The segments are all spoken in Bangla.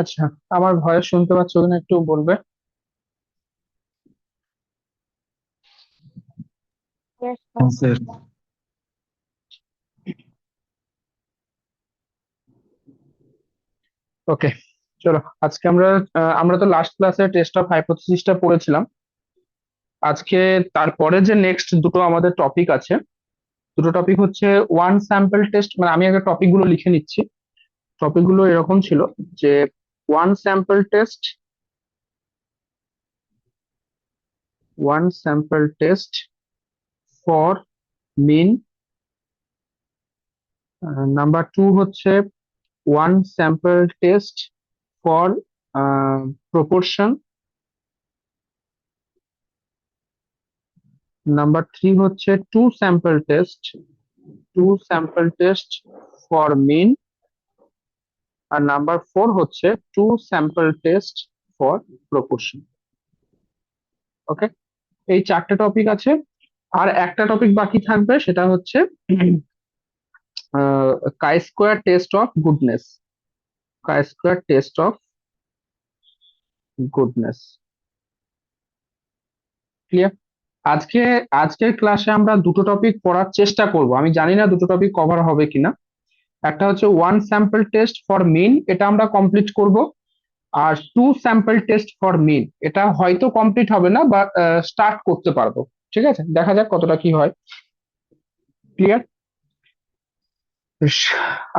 আচ্ছা, আমার ভয়েস শুনতে পাচ্ছ কিনা একটু বলবে? Yes, হ্যাঁ sir. স্যার। ওকে, চলো আজকে আমরা তো লাস্ট ক্লাসে টেস্ট অফ হাইপোথিসিসটা পড়েছিলাম। আজকে তারপরে যে নেক্সট দুটো আমাদের টপিক আছে, দুটো টপিক হচ্ছে ওয়ান স্যাম্পল টেস্ট। মানে আমি আগে টপিক গুলো লিখে নিচ্ছি। টপিক গুলো এরকম ছিল যে one sample test, one sample test for mean. Number two হচ্ছে one sample test for proportion. Number three হচ্ছে two sample test for mean. আর নাম্বার ফোর হচ্ছে two sample test for proportion. Okay, এই চারটে টপিক আছে। আর একটা টপিক বাকি থাকবে, সেটা হচ্ছে chi square test of goodness. Chi square test of goodness. Clear? আজকে আজকের ক্লাসে আমরা দুটো টপিক পড়ার চেষ্টা করব। আমি জানি না দুটো টপিক কভার হবে কিনা। একটা হচ্ছে ওয়ান স্যাম্পল টেস্ট ফর মিন, এটা আমরা কমপ্লিট করব। আর টু স্যাম্পল টেস্ট ফর মিন, এটা হয়তো কমপ্লিট হবে না, বা স্টার্ট করতে পারবো। ঠিক আছে, দেখা যাক কতটা কি হয়। ক্লিয়ার?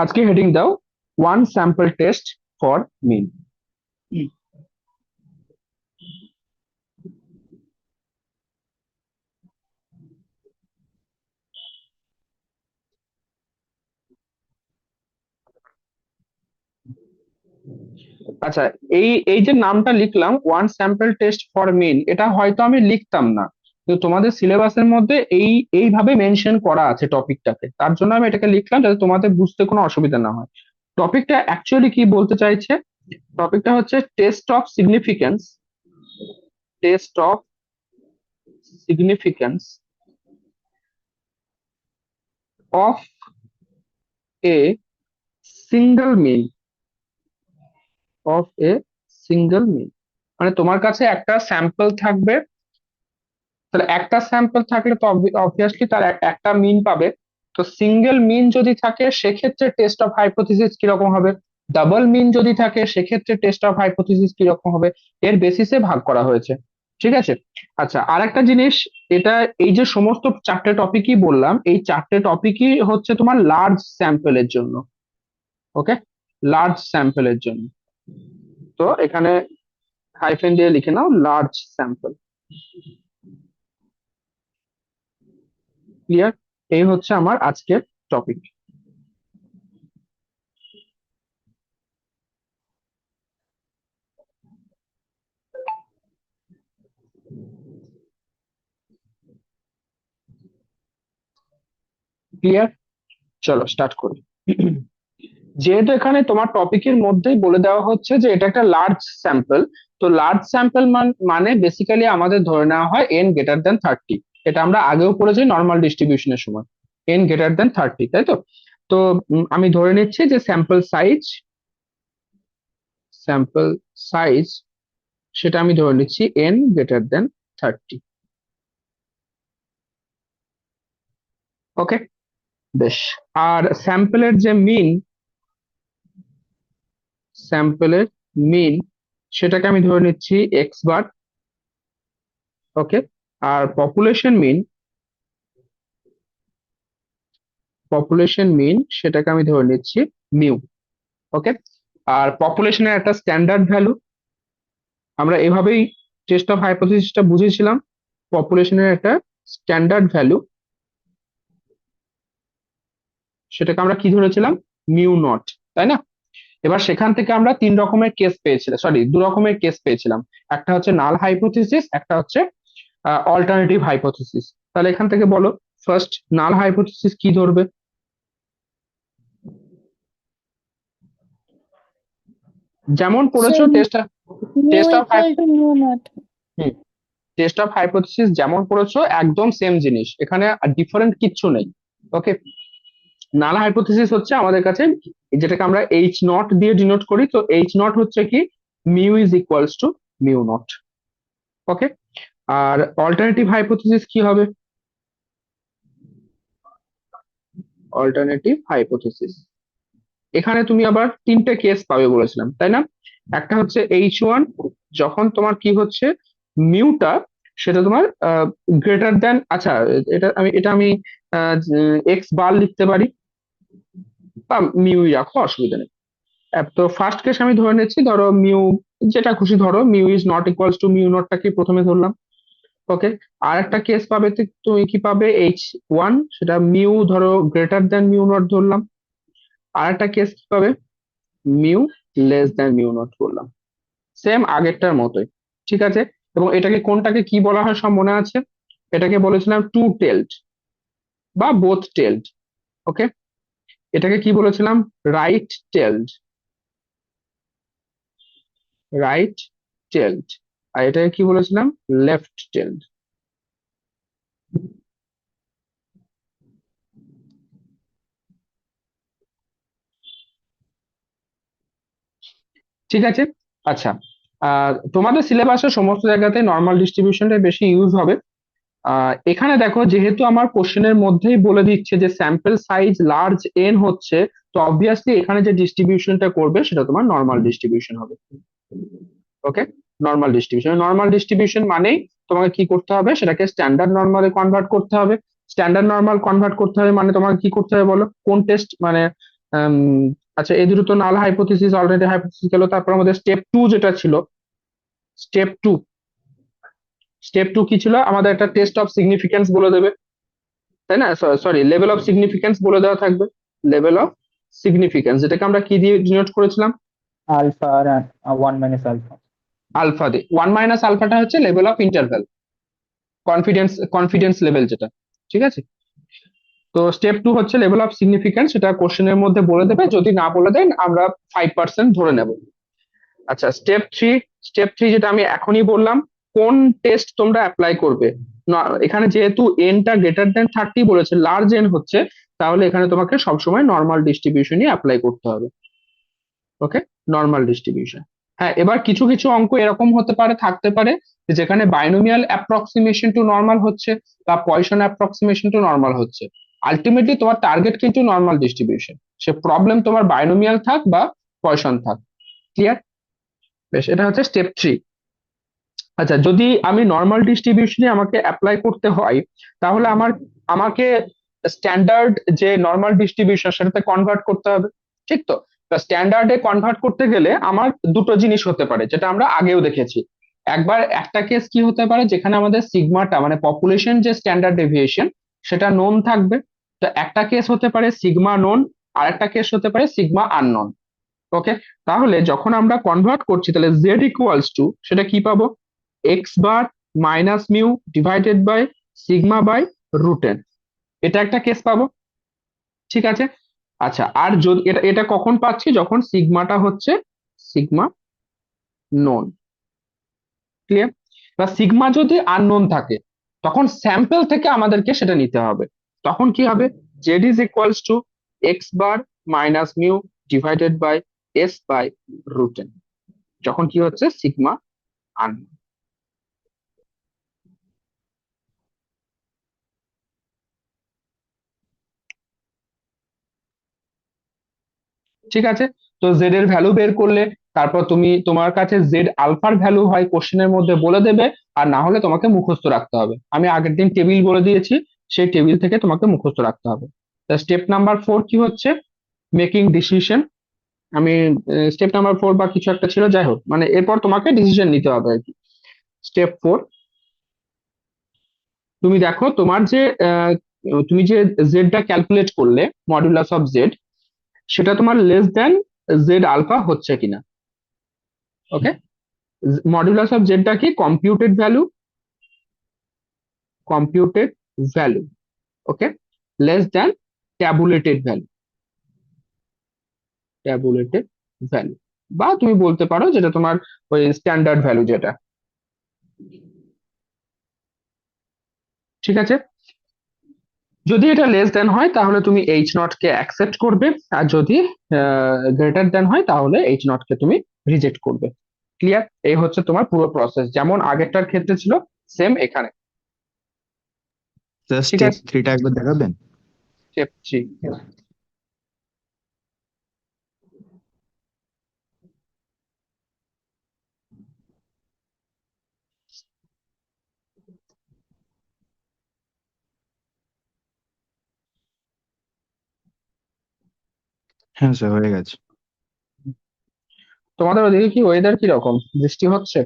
আজকে হেডিং দাও, ওয়ান স্যাম্পল টেস্ট ফর মিন। আচ্ছা, এই এই যে নামটা লিখলাম ওয়ান স্যাম্পল টেস্ট ফর মিন, এটা হয়তো আমি লিখতাম না, তো তোমাদের সিলেবাসের মধ্যে এইভাবে মেনশন করা আছে টপিকটাকে, তার জন্য আমি এটাকে লিখলাম যাতে তোমাদের বুঝতে কোনো অসুবিধা না হয়। টপিকটা অ্যাকচুয়ালি কি বলতে চাইছে? টপিকটা হচ্ছে test of significance, test of significance of a single mean, of a single mean. মানে তোমার কাছে একটা স্যাম্পল থাকবে, তাহলে একটা স্যাম্পল থাকলে তো অবভিয়াসলি তার একটা মিন পাবে। তো সিঙ্গেল মিন যদি থাকে সেক্ষেত্রে টেস্ট অফ হাইপোথিসিস কিরকম হবে, ডাবল মিন যদি থাকে সেক্ষেত্রে টেস্ট অফ হাইপোথিসিস কিরকম হবে, এর বেসিসে ভাগ করা হয়েছে। ঠিক আছে। আচ্ছা, আর একটা জিনিস, এটা এই যে সমস্ত চারটে টপিকই বললাম, এই চারটে টপিকই হচ্ছে তোমার লার্জ স্যাম্পলের জন্য। ওকে, লার্জ স্যাম্পলের জন্য। তো এখানে হাইফেন দিয়ে লিখে নাও লার্জ স্যাম্পল। ক্লিয়ার? এই হচ্ছে আমার আজকের টপিক। ক্লিয়ার? চলো স্টার্ট করি। যেহেতু এখানে তোমার টপিকের মধ্যেই বলে দেওয়া হচ্ছে যে এটা একটা লার্জ স্যাম্পল, তো লার্জ স্যাম্পল মানে বেসিক্যালি আমাদের ধরে নেওয়া হয় এন গ্রেটার দেন 30। এটা আমরা আগেও পড়েছি নর্মাল ডিস্ট্রিবিউশনের সময়, এন গ্রেটার দেন 30, তাই তো? তো আমি ধরে নিচ্ছি যে স্যাম্পল সাইজ সেটা আমি ধরে নিচ্ছি এন গ্রেটার দেন 30। ওকে, বেশ। আর স্যাম্পলের মিন সেটাকে আমি ধরে নিচ্ছি এক্স বার। ওকে, আর পপুলেশন মিন সেটাকে আমি ধরে নিচ্ছি মিউ। ওকে, আর পপুলেশনের একটা স্ট্যান্ডার্ড ভ্যালু, আমরা এভাবেই টেস্ট অফ হাইপোথিসিসটা বুঝেছিলাম। পপুলেশনের একটা স্ট্যান্ডার্ড ভ্যালু, সেটাকে আমরা কি ধরেছিলাম? মিউ নট, তাই না? এবার সেখান থেকে আমরা তিন রকমের কেস পেয়েছিলাম, সরি দু রকমের কেস পেয়েছিলাম। একটা হচ্ছে নাল হাইপোথিসিস, একটা হচ্ছে অল্টারনেটিভ হাইপোথিসিস। তাহলে এখান থেকে বলো, ফার্স্ট নাল হাইপোথিসিস কি ধরবে? যেমন পড়েছো So test mu of equal to mu naught. Test of hypothesis যেমন পড়েছো একদম সেম জিনিস, এখানে ডিফারেন্ট কিচ্ছু নেই। ওকে, নাল হাইপোথিসিস হচ্ছে আমাদের কাছে যেটাকে আমরা এইচ নট দিয়ে ডিনোট করি, তো এইচ নট হচ্ছে কি mu is equals to mu naught. Okay, আর অল্টারনেটিভ হাইপোথিসিস কি হবে? অল্টারনেটিভ হাইপোথিসিস, এখানে তুমি আবার তিনটে কেস পাবে বলেছিলাম তাই না? একটা হচ্ছে H1, যখন তোমার কি হচ্ছে মিউটা সেটা তোমার গ্রেটার দেন, আচ্ছা এটা আমি এক্স বার লিখতে পারি, বা মিউই রাখো, অসুবিধা নেই। তো ফার্স্ট কেস আমি ধরে নিচ্ছি, ধরো মিউ যেটা খুশি ধরো, mu is not equals to mu নটটাকে প্রথমে ধরলাম। ওকে, আর একটা কেস পাবে তুমি কি পাবে H1, সেটা মিউ ধরো গ্রেটার দেন মিউ নট ধরলাম। আর একটা কেস কি পাবে, mu less than mu not করলাম, সেম আগেরটার মতোই। ঠিক আছে, এবং এটাকে কোনটাকে কি বলা হয় সব মনে আছে? এটাকে বলেছিলাম টু টেলড বা বোথ টেলড। ওকে, এটাকে কি বলেছিলাম? Right tailed, right tailed. আর এটাকে কি বলেছিলাম? Left tailed. ঠিক আছে, আচ্ছা। তোমাদের সিলেবাসে সমস্ত জায়গাতে নর্মাল ডিস্ট্রিবিউশনটা বেশি ইউজ হবে। এখানে দেখো, যেহেতু আমার কোশ্চেনের মধ্যেই বলে দিচ্ছে যে স্যাম্পল সাইজ লার্জ এন হচ্ছে, তো অবভিয়াসলি এখানে যে ডিস্ট্রিবিউশনটা করবে সেটা তোমার নর্মাল ডিস্ট্রিবিউশন হবে। ওকে, নর্মাল ডিস্ট্রিবিউশন মানেই তোমাকে কি করতে হবে, সেটাকে স্ট্যান্ডার্ড নর্মালে কনভার্ট করতে হবে। স্ট্যান্ডার্ড নর্মাল কনভার্ট করতে হবে মানে তোমাকে কি করতে হবে বলো, কোন টেস্ট মানে আম, আচ্ছা, এই দুটো তো নাল হাইপোথিসিস অল্টারনেটিভ হাইপোথিসিস গেল, তারপর আমাদের স্টেপ টু যেটা ছিল, স্টেপ টু স্টেপ টু কি ছিল, আমাদের একটা টেস্ট অফ সিগনিফিকেন্স বলে দেবে, তাই না? সরি, লেভেল অফ সিগনিফিকেন্স বলে দেওয়া থাকবে। লেভেল অফ সিগনিফিকেন্স, যেটাকে আমরা কি দিয়ে ডিনোট করেছিলাম? alpha and 1 minus alpha. Alpha দিয়ে। ওয়ান মাইনাস আলফাটা হচ্ছে level of interval, confidence level যেটা। ঠিক আছে, তো স্টেপ টু হচ্ছে লেভেল অফ সিগনিফিকেন্স, সেটা কোশ্চেনের মধ্যে বলে দেবে, যদি না বলে দেন আমরা 5% ধরে নেব। আচ্ছা, স্টেপ থ্রি যেটা আমি এখনই বললাম, কোন টেস্ট তোমরা অ্যাপ্লাই করবে। এখানে যেহেতু এনটা গ্রেটার দেন 30 বলেছে, লার্জ এন হচ্ছে, তাহলে এখানে তোমাকে সবসময় নর্মাল ডিস্ট্রিবিউশনই অ্যাপ্লাই করতে হবে। ওকে, নর্মাল ডিস্ট্রিবিউশন। হ্যাঁ, এবার কিছু কিছু অঙ্ক এরকম হতে পারে, থাকতে পারে যে যেখানে বাইনোমিয়াল অ্যাপ্রক্সিমেশন টু নর্মাল হচ্ছে বা পয়সন অ্যাপ্রক্সিমেশন টু নর্মাল হচ্ছে। আলটিমেটলি তোমার টার্গেট কিন্তু নর্মাল ডিস্ট্রিবিউশন, সে প্রবলেম তোমার বাইনোমিয়াল থাক বা পয়সন থাক। ক্লিয়ার? বেশ, এটা হচ্ছে স্টেপ থ্রি। আচ্ছা, যদি আমি নর্মাল ডিস্ট্রিবিউশনে আমাকে অ্যাপ্লাই করতে হয়, তাহলে আমাকে স্ট্যান্ডার্ড যে নর্মাল ডিস্ট্রিবিউশন সেটাতে কনভার্ট করতে হবে। ঠিক তো? স্ট্যান্ডার্ডে কনভার্ট করতে গেলে আমার দুটো জিনিস হতে পারে, যেটা আমরা আগেও দেখেছি। একবার একটা কেস কি হতে পারে, যেখানে আমাদের সিগমাটা মানে পপুলেশন যে স্ট্যান্ডার্ড ডেভিয়েশন সেটা নোন থাকবে। তো একটা কেস হতে পারে সিগমা নোন, আর একটা কেস হতে পারে সিগমা আননোন। ওকে, তাহলে যখন আমরা কনভার্ট করছি, তাহলে জেড ইকুয়ালস টু সেটা কি পাবো, x bar minus mu divided by sigma by root n, এটা একটা কেস পাবো। ঠিক আছে, আচ্ছা, আর যদি এটা এটা কখন পাচ্ছি, যখন সিগমাটা হচ্ছে সিগমা নোন। ক্লিয়ার? বা সিগমা যদি আননোন থাকে, তখন স্যাম্পল থেকে আমাদেরকে সেটা নিতে হবে। তখন কি হবে, z is equals to x bar minus mu divided by s by root n, যখন কি হচ্ছে সিগমা আননোন। ঠিক আছে, তো জেড এর ভ্যালু বের করলে, তারপর তুমি তোমার কাছে জেড আলফার ভ্যালু হয় কোশ্চেনের মধ্যে বলে দেবে, আর না হলে তোমাকে মুখস্থ রাখতে হবে। আমি আগের দিন টেবিল বলে দিয়েছি, সেই টেবিল থেকে তোমাকে মুখস্থ রাখতে হবে। স্টেপ নাম্বার ফোর কি হচ্ছে, মেকিং ডিসিশন। আমি স্টেপ নাম্বার ফোর বা কিছু একটা ছিল, যাই হোক, মানে এরপর তোমাকে ডিসিশন নিতে হবে আর কি। স্টেপ ফোর, তুমি দেখো তোমার যে তুমি যে জেডটা ক্যালকুলেট করলে, মডুলাস অফ জেড, সেটা তোমার লেস দেন জেড আলফা হচ্ছে কিনা। ওকে, মডুলাস অফ জেডটা কি, computed value. Okay, less than tabulated value, tabulated value, বা তুমি বলতে পারো যেটা তোমার ওই স্ট্যান্ডার্ড ভ্যালু যেটা। ঠিক আছে, যদি এটা লেস দেন হয় তাহলে তুমি এইচ নট কে অ্যাকসেপ্ট করবে, আর যদি গ্রেটার দেন হয় তাহলে এইচ নট কে তুমি রিজেক্ট করবে। ক্লিয়ার? এই হচ্ছে তোমার পুরো প্রসেস, যেমন আগেরটার ক্ষেত্রে ছিল সেম এখানে। জাস্ট ঠিক স্টেপ আছে, 3টা একবার দেখাবেন? স্টেপ 3। হ্যাঁ স্যার, হয়ে গেছে। তোমাদের ওদিকে কি ওয়েদার কি রকম, বৃষ্টি হচ্ছে?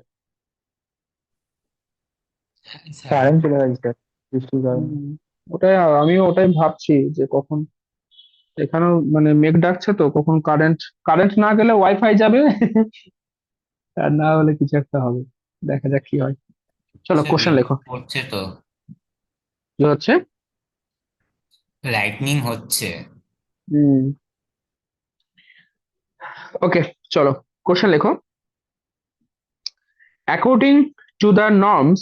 স্যার কারেন্ট চলে গেছে স্যার, বৃষ্টির কারণে। হুম, ওটাই আমিও ওটাই ভাবছি যে কখন, এখানেও মানে মেঘ ডাকছে তো কখন কারেন্ট, কারেন্ট না গেলে ওয়াইফাই যাবে আর না হলে কিছু একটা হবে। দেখা যাক কি হয়। চলো স্যার কোশ্চেন লেখো। বৃষ্টি পড়ছে তো, কি হচ্ছে? লাইটনিং হচ্ছে। হুম, ওকে, চলো কোশ্চেন লেখো। According to the norms,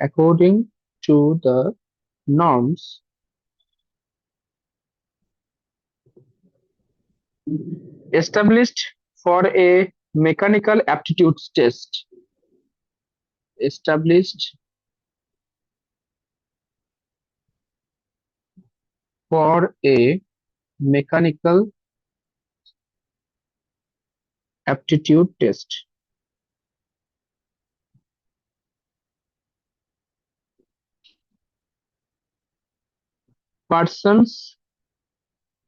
according to the norms established for a mechanical aptitudes test, established for a mechanical aptitude test, persons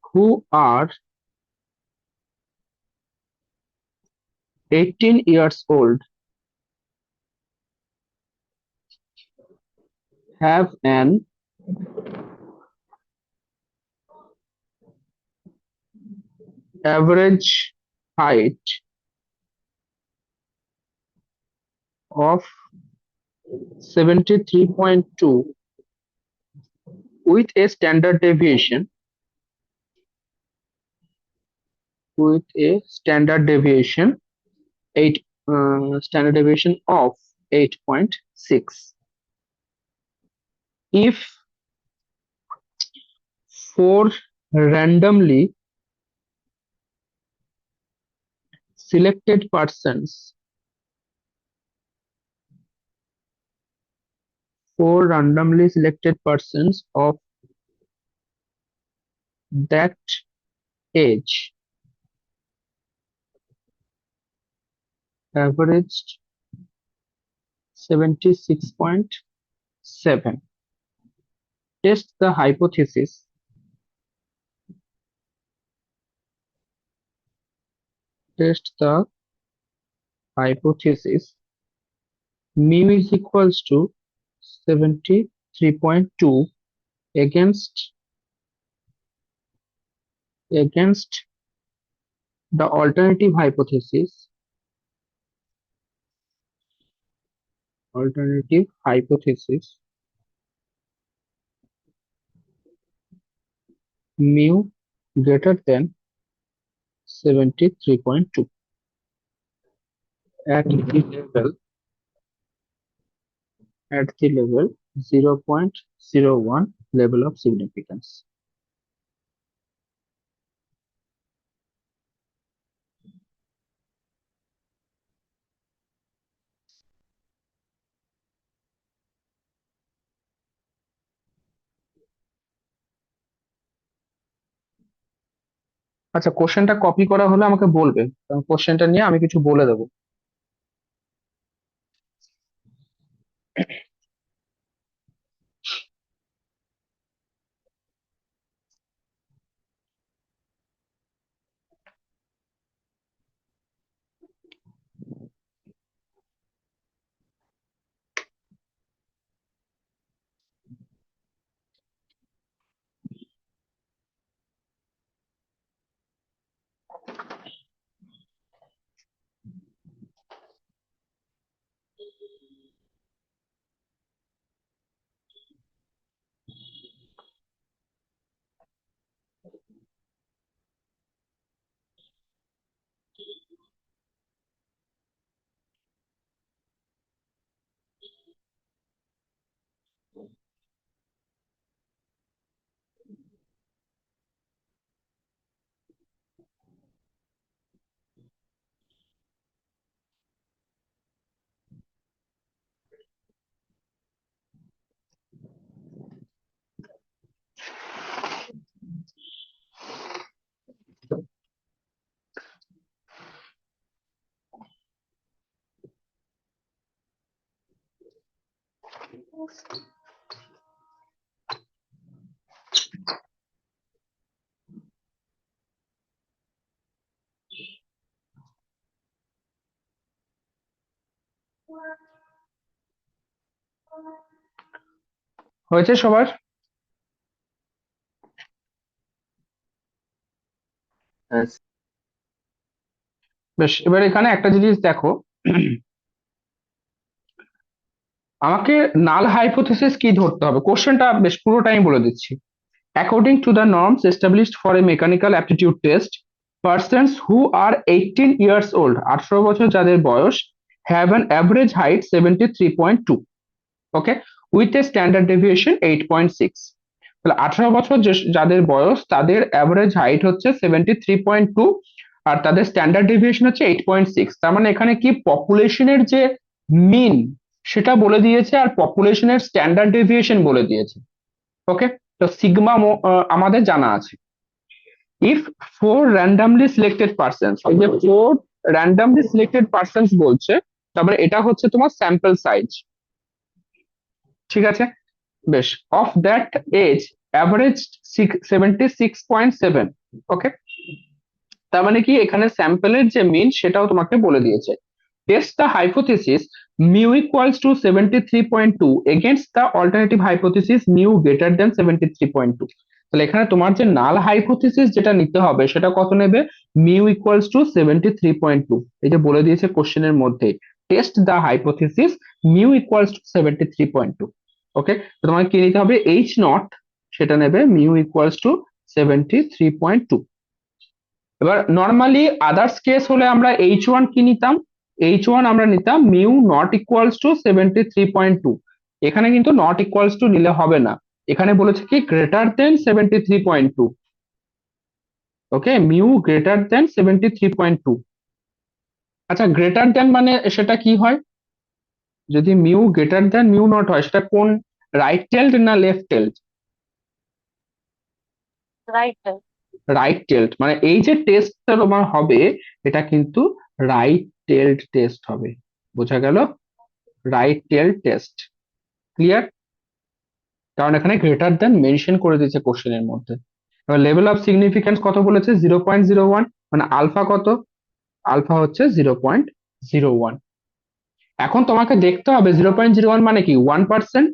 who are 18 years old have an average height of 73.2 with a standard deviation, with a standard deviation 8 standard deviation of 8.6. If four randomly selected persons, four randomly selected persons of that age averaged 76.7, test the hypothesis, test the hypothesis mu is equals to 73.2 against the alternative hypothesis, mu greater than 73.2 at the level 0.01 level of significance. আচ্ছা, কোশ্চেনটা কপি করা হলে আমাকে বলবে, কারণ কোশ্চেনটা নিয়ে আমি কিছু বলে দেবো। হয়েছে সবার? হ্যাঁ বেশ, এবার এখানে একটা জিনিস দেখো। আমাকে নাল হাইপোথিসিস কি ধরতে হবে, কোশ্চেনটা বেশ পুরোটাই বলে দিচ্ছি। According to the norms established for a mechanical aptitude test, persons who are 18 years old, 18 বছর যাদের বয়স, have an average height 73.2, okay, with a standard deviation 8.6. তাহলে 18 বছর যাদের বয়স তাদের অ্যাভারেজ হাইট হচ্ছে 73.2, আর তাদের স্ট্যান্ডার্ড ডেভিয়েশন হচ্ছে 8.6। তার মানে এখানে কি পপুলেশনের যে মিন সেটা বলে দিয়েছে আর পপুলেশনের স্ট্যান্ডার্ড ডেভিয়েশন বলে দিয়েছে। ওকে, তো সিগমা আমাদের জানা আছে। If four randomly selected persons, এই যে ফোর র্যান্ডামলি সিলেক্টেড পার্সনস বলছে, তারপরে এটা হচ্ছে তোমার স্যাম্পল সাইজ, ঠিক আছে? বেশ, অফ দ্যাট এজ অ্যাভারেজ 76.7। ওকে, তার মানে কি এখানে স্যাম্পলের যে মিন সেটাও তোমাকে বলে দিয়েছে। Test the hypothesis mu equals to 73.2 against the alternative hypothesis mu greater than 73.2। তাহলে এখানে তোমার যে নাল হাইপোথিসিস যেটা নিতে হবে সেটা কত নেবে? mu equals to 73.2, এই যে বলে দিয়েছে কোশ্চেনের মধ্যে, test the hypothesis mu equals to 73.2। ওকে, তো তোমাকে কি নিতে হবে? h নট, সেটা নেবে mu equals to 73.2। এবার নর্মালি আদার্স কেস হলে আমরা h1 কি নিতাম? h1 আমরা নিতাম মিউ নট ইকুয়ালস টু 73.2। এখানে কিন্তু নট ইকুয়ালস টু নিলে হবে না, এখানে বলেছে কি গ্রেটার দেন 73.2। ওকে, মিউ গ্রেটার দেন 73.2। আচ্ছা, গ্রেটার দেন মানে সেটা কি হয়? যদি mu greater than mu not হয় সেটা কোন, রাইট টেলড না left tailed? Right. Right tailed, মানে এই যে টেস্টটা তোমার হবে এটা কিন্তু রাইট টেলড টেস্ট হবে। বোঝা গেল? Right tailed test. ক্লিয়ার? কারণ এখানে গ্রেটার দেন মেনশন করে দিয়েছে কোশ্চেনের মধ্যে। এবার লেভেল অফ সিগনিফিকেন্স কত বলেছে? 0.01, মানে আলফা কত? আলফা হচ্ছে 0.01। এখন তোমাকে দেখতে হবে 0.01 মানে কি 1%।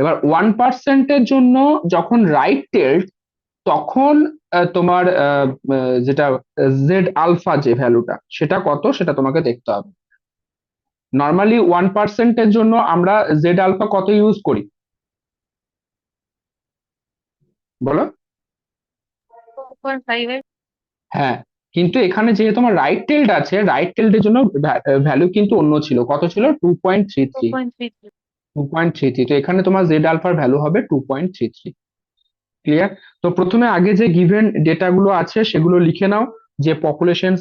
এবার 1%-এর জন্য যখন রাইট টেলড তখন তোমার যেটা জেড আলফা যে ভ্যালুটা সেটা কত সেটা তোমাকে দেখতে হবে। নর্মালি 1%-এর জন্য আমরা জেড আলফা কত ইউজ করি বলো? 2.5 হ্যাঁ, কিন্তু এখানে যেহেতু তোমার রাইট টেলড আছে, রাইট টেলডের জন্য ভ্যালু কিন্তু অন্য ছিল, কত ছিল? 2.33। 2.3 2.33, তো এখানে তোমার জেড আলফার ভ্যালু হবে 2.33। ক্লিয়ার? তো প্রথমে আগে যে গিভেন ডেটাগুলো আছে সেগুলো লিখে নাও, যে পপুলেশন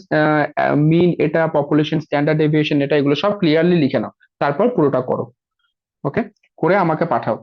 মিন এটা, পপুলেশন স্ট্যান্ডার্ড ডেভিয়েশন এটা, এগুলো সব ক্লিয়ারলি লিখে নাও, তারপর পুরোটা করো। ওকে, করে আমাকে পাঠাও।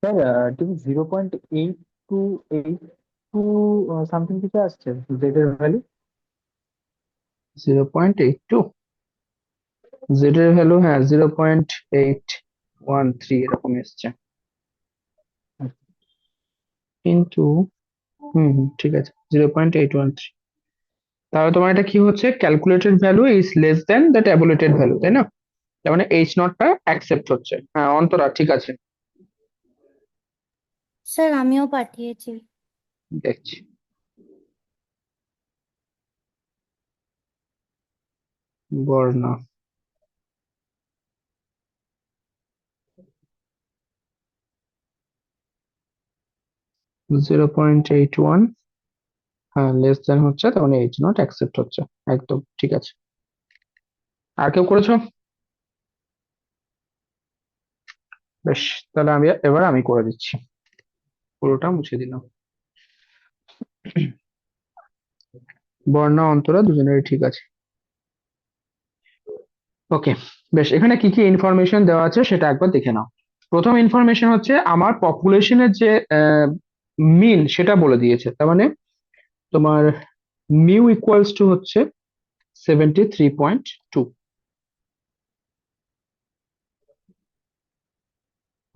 স্যার ঠিক 0.8282 সামথিং কিছু আসছে জেড এর ভ্যালু। 0.82, জেড এর ভ্যালু, হ্যাঁ 0.813 এরকম এসছে, কিন্তু ঠিক আছে, 0.813। তাহলে তোমার এটা কি হচ্ছে, calculated value is less than the tabulated value, তাই না? তার মানে এইচ নটটা অ্যাকসেপ্ট হচ্ছে। হ্যাঁ অন্তরা ঠিক আছে, স্যার আমিও পাঠিয়েছি। দেখছি। বর্ণা, 0.81, হ্যাঁ লেস দেন হচ্ছে, তার মানে এইচ নট অ্যাকসেপ্ট হচ্ছে। একদম ঠিক আছে। আর কেউ করেছো? বেশ, তাহলে এবার আমি করে দিচ্ছি, পুরোটা মুছে দিলাম। বর্ণা অন্তরা দুজনেরই ঠিক আছে। ওকে, বেশ, এখানে কি কি ইনফরমেশন দেওয়া আছে সেটা একবার দেখে নাও। প্রথম ইনফরমেশন হচ্ছে আমার পপুলেশনের যে মিন সেটা বলে দিয়েছে, তার মানে তোমার মিউ ইকুয়ালস টু হচ্ছে 73.2।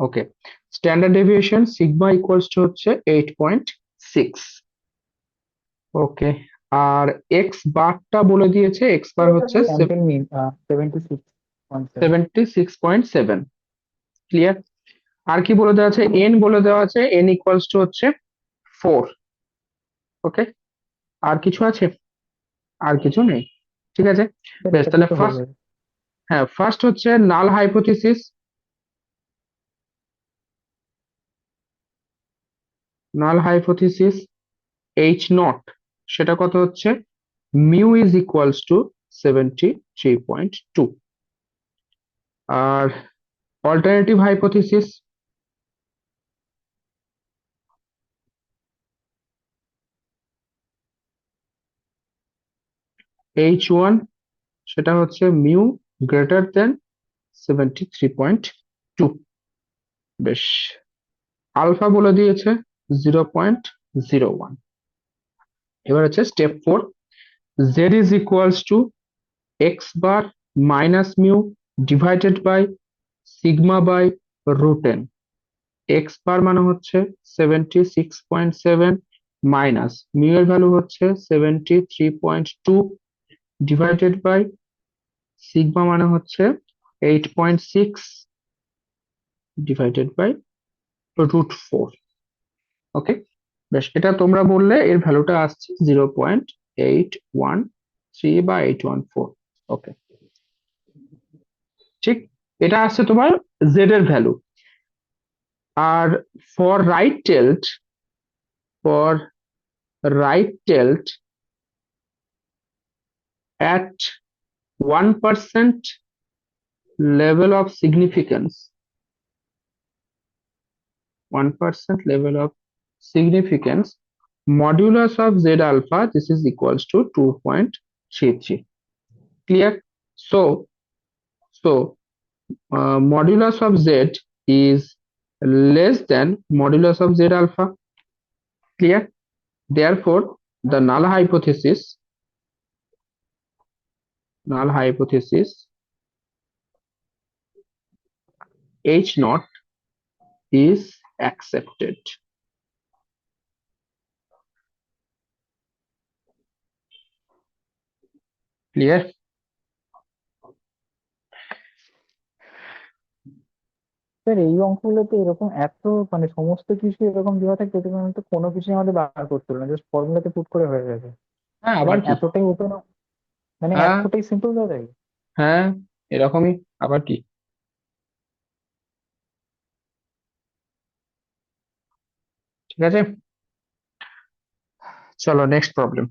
Okay, standard deviation sigma equals to হচ্ছে 8.6। ওকে, আর এক্স বারটা বলে দিয়েছে, এক্স বার হচ্ছে স্যাম্পল মিন 76.7। 76.7। ক্লিয়ার? আর কি বলে দেওয়া আছে, এন বলে দেওয়া আছে, এন ইকুয়ালস টু হচ্ছে 4। ওকে, আর কিছু আছে? আর কিছু নেই, ঠিক আছে। স্যার বেশ, এটাতে তাহলে তো ফার্স্ট, হবে। হ্যাঁ ফার্স্ট হচ্ছে null hypothesis. Null hypothesis H naught সেটা কত হচ্ছে, মিউ ইজ ইকুয়ালস টু 73.2। আর অল্টারনেটিভ হাইপোথিসিস, এইচ ওয়ান সেটা হচ্ছে মিউ গ্রেটার দেন 73.2। বেশ, আলফা বলে দিয়েছে 0.01। এবার হচ্ছে step 4, Z is equals to x bar minus mu divided by sigma by root n। X bar মানে হচ্ছে 76.7 মাইনাস মিউ এর ভ্যালু হচ্ছে 73.2 ডিভাইডেড বাই সিগমা মানে হচ্ছে 8.6 ডিভাইডেড বাই √4। ওকে, বেশ, এটা তোমরা বললে এর ভ্যালুটা আসছে 0.813 বা 814। ওকে, ঠিক, এটা আসছে তোমার জেড এর ভ্যালু। আর for right tailed, for right tailed at 1% level of significance, 1% level of significance, modulus of z alpha, this is equals to 2.33. Clear? So modulus of z is less than modulus of z alpha. Clear? Therefore, the null hypothesis H naught is accepted. Clear? Sir এই অঙ্কগুলোতে এরকম এত মানে সমস্ত কিছু এরকম দেওয়া থাকে যেটা মানে তো কোনো কিছু আমাদের বার করতে হবে না, জাস্ট ফর্মুলাতে পুট করে হয়ে যাবে। হ্যাঁ, আবার মানে কি? এতটাই ওপেন, মানে হ্যাঁ, এতটাই সিম্পল দেওয়া যায়। হ্যাঁ, এরকমই, আবার কি? ঠিক আছে, চলো নেক্সট প্রবলেম।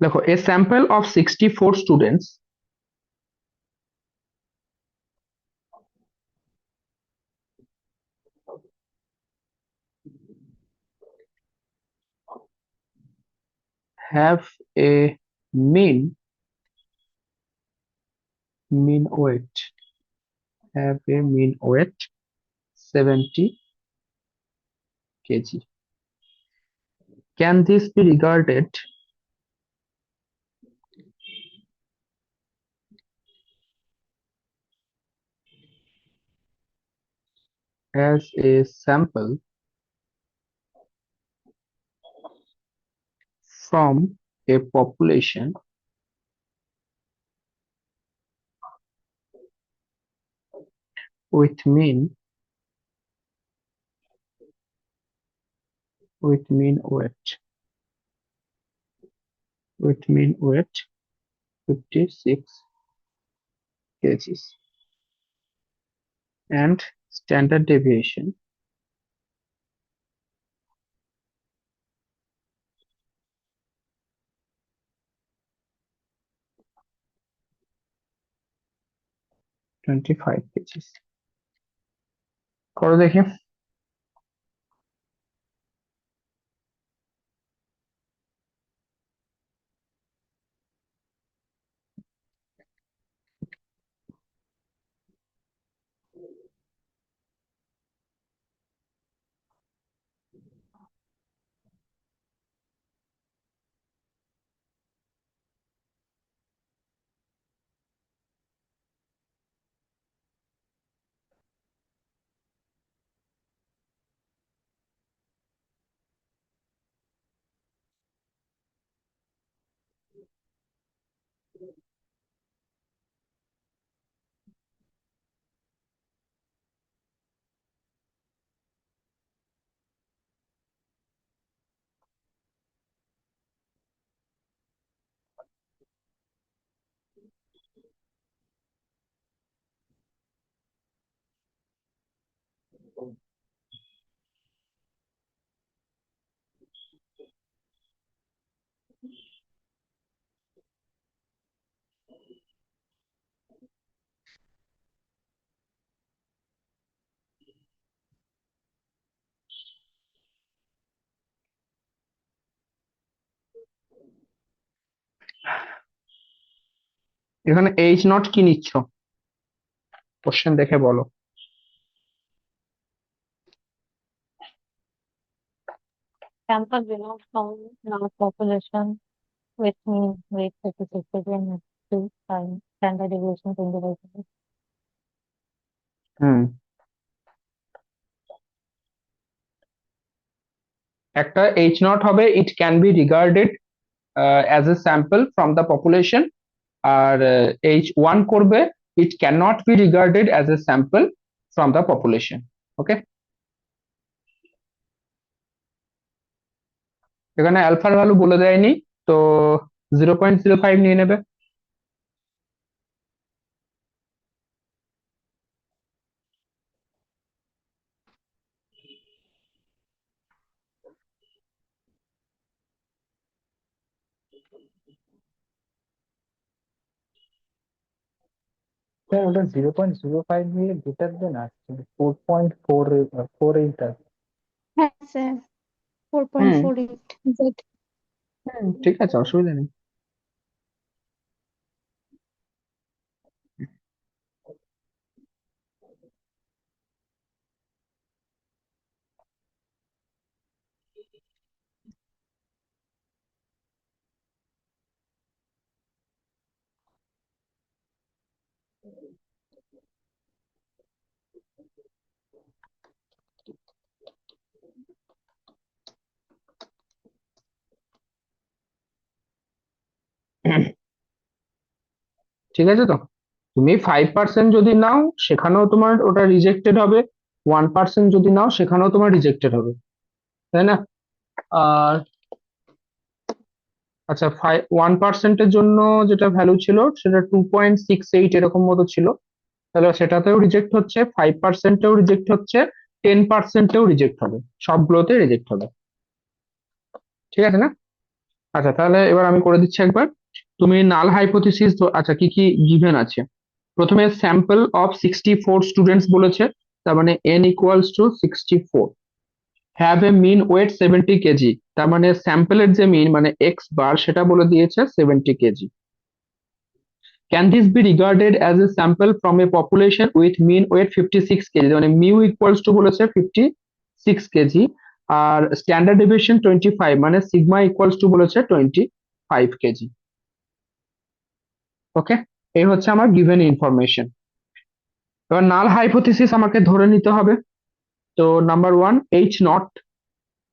দেখো, a sample of 64 students have a mean weight, have a mean weight 70 kg. Can this be regarded as a sample from a population with mean weight 56 kgs and standard deviation 25 kgs? করো দেখি। এখানে এইচ নট কি নিচ্ছ? কোশ্চেন দেখে বলো। Sample belongs from large population with mean weight 36 kg and to find standard deviation 25 kg. হুম, একটা এইচ নট হবে it can be regarded as a sample from the population, আর এইচ ওয়ান করবে it can not be regarded as a sample from the population. Okay, এখানে অ্যালফার ভ্যালু বলে দেয়নি, তো 0.05 নিয়ে নেবে। স্যার ওটা 0.05 নিয়ে গ্রেটার দেন আসছে 4.48 আসছে। হ্যাঁ স্যার হুম 4.48 Z। ঠিক আছে, অসুবিধা নেই। ঠিক আছে, তো তুমি 5% যদি নাও সেখানেও তোমার ওটা রিজেক্টেড হবে, 1% যদি নাও সেখানেও তোমার রিজেক্টেড হবে, তাই না? আর আচ্ছা, 1%-এর জন্য যেটা ভ্যালু ছিল সেটা 2.68 এরকম মতো ছিল, তাহলে সেটাতেও রিজেক্ট হচ্ছে, 5%-এও রিজেক্ট হচ্ছে, 10%-এও রিজেক্ট হবে, সবগুলোতে রিজেক্ট হবে। ঠিক আছে না? আচ্ছা, তাহলে এবার আমি করে দিচ্ছি একবার। তুমি নাল হাইপোথিসিস, আচ্ছা কি কি গিভেন আছে? প্রথমে স্যাম্পল অফ 64 স্টুডেন্টস বলেছে, তার মানে n equals to 64। Have a mean weight 70 kg, তার মানে স্যাম্পলের যে মিন মানে এক্স বার সেটা বলে দিয়েছে 70 kg. Can this be regarded as a sample from a population with mean weight 56 kg, মানে মিউ ইকুয়ালস টু বলেছে 56 কেজি, আর স্ট্যান্ডার্ড ডেভিয়েশন 25, মানে সিগমা ইকুয়ালস টু বলেছে 25 কেজি। ওকে, এই হচ্ছে আমার গিভেন ইনফরমেশন। এবার নাল হাইপোথিসিস আমাকে ধরে নিতে হবে। তো নাম্বার ওয়ান, এইচ নট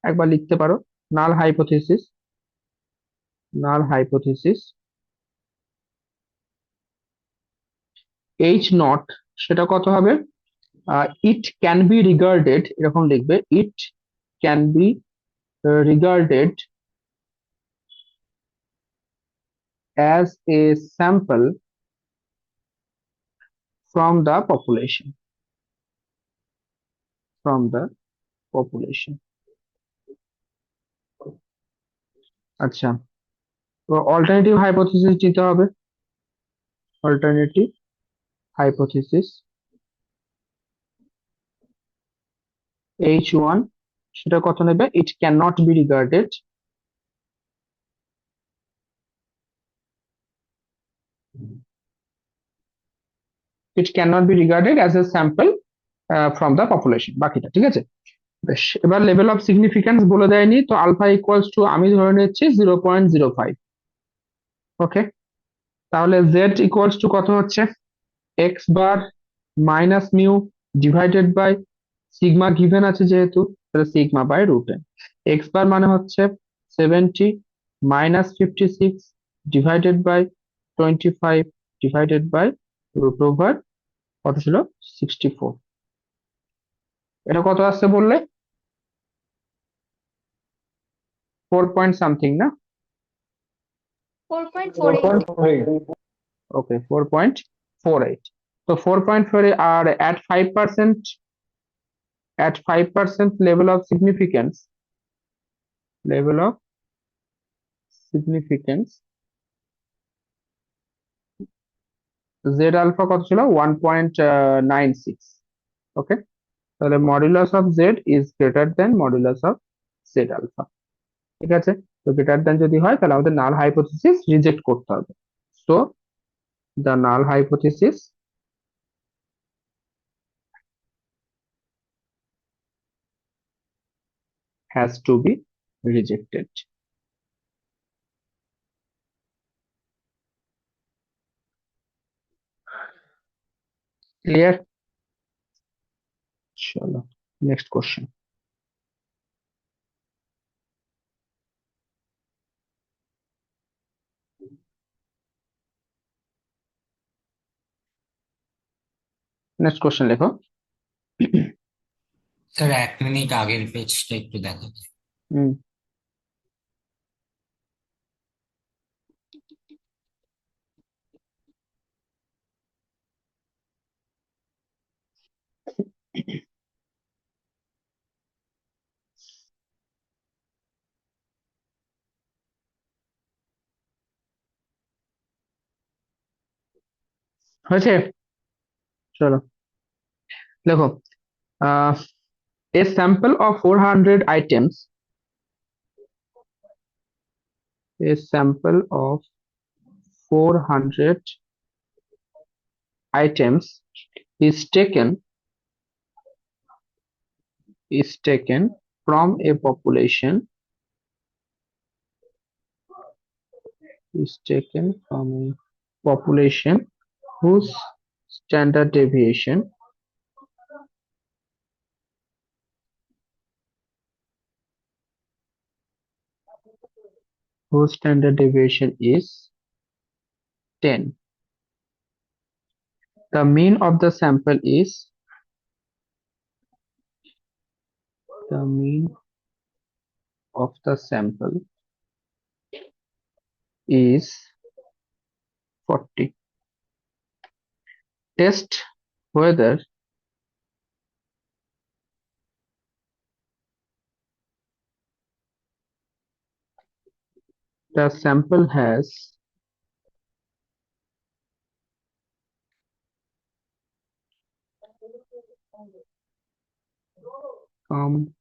একবার লিখতে পারো। নাল hypothesis, null hypothesis H naught সেটা কত হবে? ইট ক্যান বি রিগার্ডেড, এরকম লিখবে, ইট can be regarded as a sample from the population, from the population. আচ্ছা, তো অল্টারনেটিভ হাইপোথিসিস দিতে হবে। অল্টারনেটিভ হাইপোথিসিস এইচ ওয়ান সেটা কত নেবে? ইট can not be regarded, it can not be regarded as a sample from the population. বাকিটা ঠিক আছে। বেশ, এবার লেভেল অফ সিগনিফিকেন্স বলে দেয়নি, তো আলফা ইকুয়ালস টু আমি ধরে নিচ্ছি 0.05। ওকে, তাহলে জেড ইকুয়ালস টু কত হচ্ছে? X bar minus mu divided by sigma, given আছে যেহেতু, তাহলে sigma by root N. X bar মানে হচ্ছে 70 minus 56 divided by 25 divided by root over কত ছিল? 64। এটা কত আসছে বললে? 4 পয়েন্ট সামথিং না? 4.48. ওকে, 4.48। তো 4.4 আর at 5% level of significance, level of significance, z alpha কত ছিল? 1.96। ওকে, তাহলে modulus of z is greater than modulus of z alpha। ঠিক আছে, তো গ্রেটার দেন যদি হয় তাহলে আমাদের নাল হাইপোথিসিস রিজেক্ট করতে হবে। So the null hypothesis has to be rejected. Clear? চলো, next question. Next question লেখো। স্যার 1 মিনিট আগের পেজটা একটু দেখাবেন। হুম, হয়েছে? চলো লেখো। আহ a sample of 400 items, a sample of 400 items is taken from a population, is taken from a population whose standard deviation is 10. The mean of the sample is, the mean of the sample is 40. Test whether the sample has come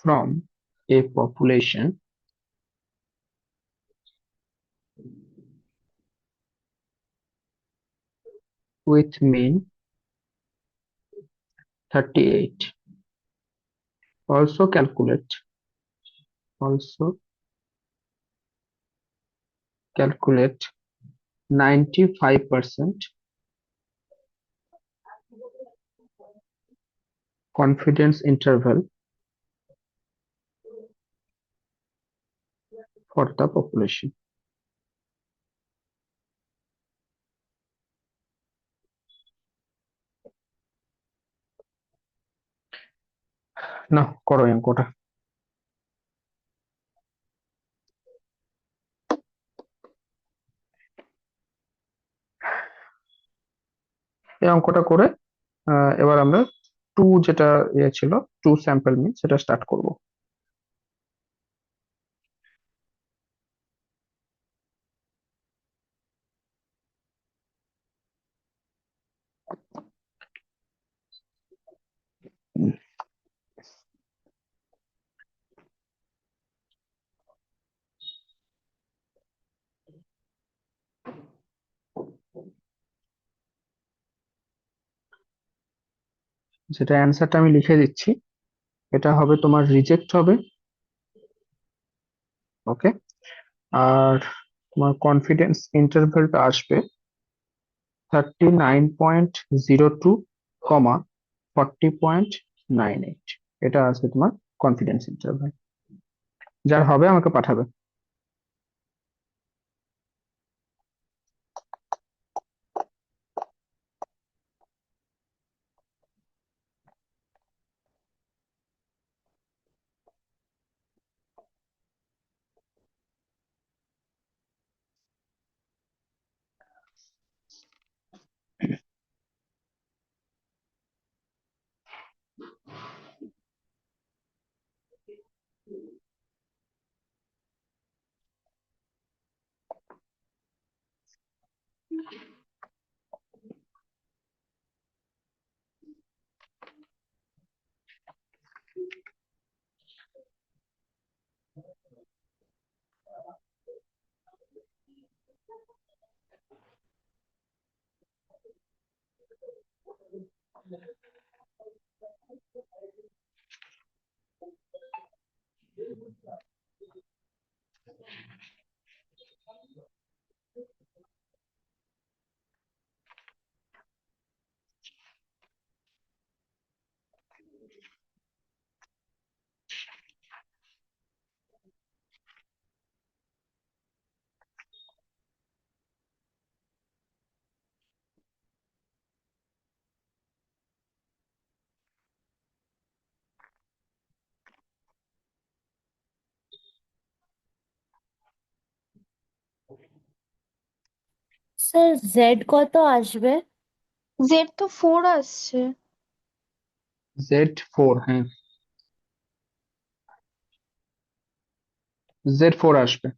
from a population with mean 38. Also calculate 95% confidence interval for the population. না করো এই অঙ্কটা। এই অঙ্কটা করে এবার আমরা টু যেটা ছিল, টু স্যাম্পল মিন, সেটা স্টার্ট করব। যেটা অ্যান্সারটা আমি লিখে দিচ্ছি, এটা হবে তোমার রিজেক্ট হবে। ওকে, আর তোমার কনফিডেন্স ইন্টারভ্যালটা আসবে 39.02, 40.98। এটা আসবে তোমার কনফিডেন্স ইন্টারভ্যাল। যার হবে আমাকে পাঠাবে। স্যার জেড কত আসবে? জেড তো 4 আসছে। Z4, হ্যাঁ, Z4 আসবে।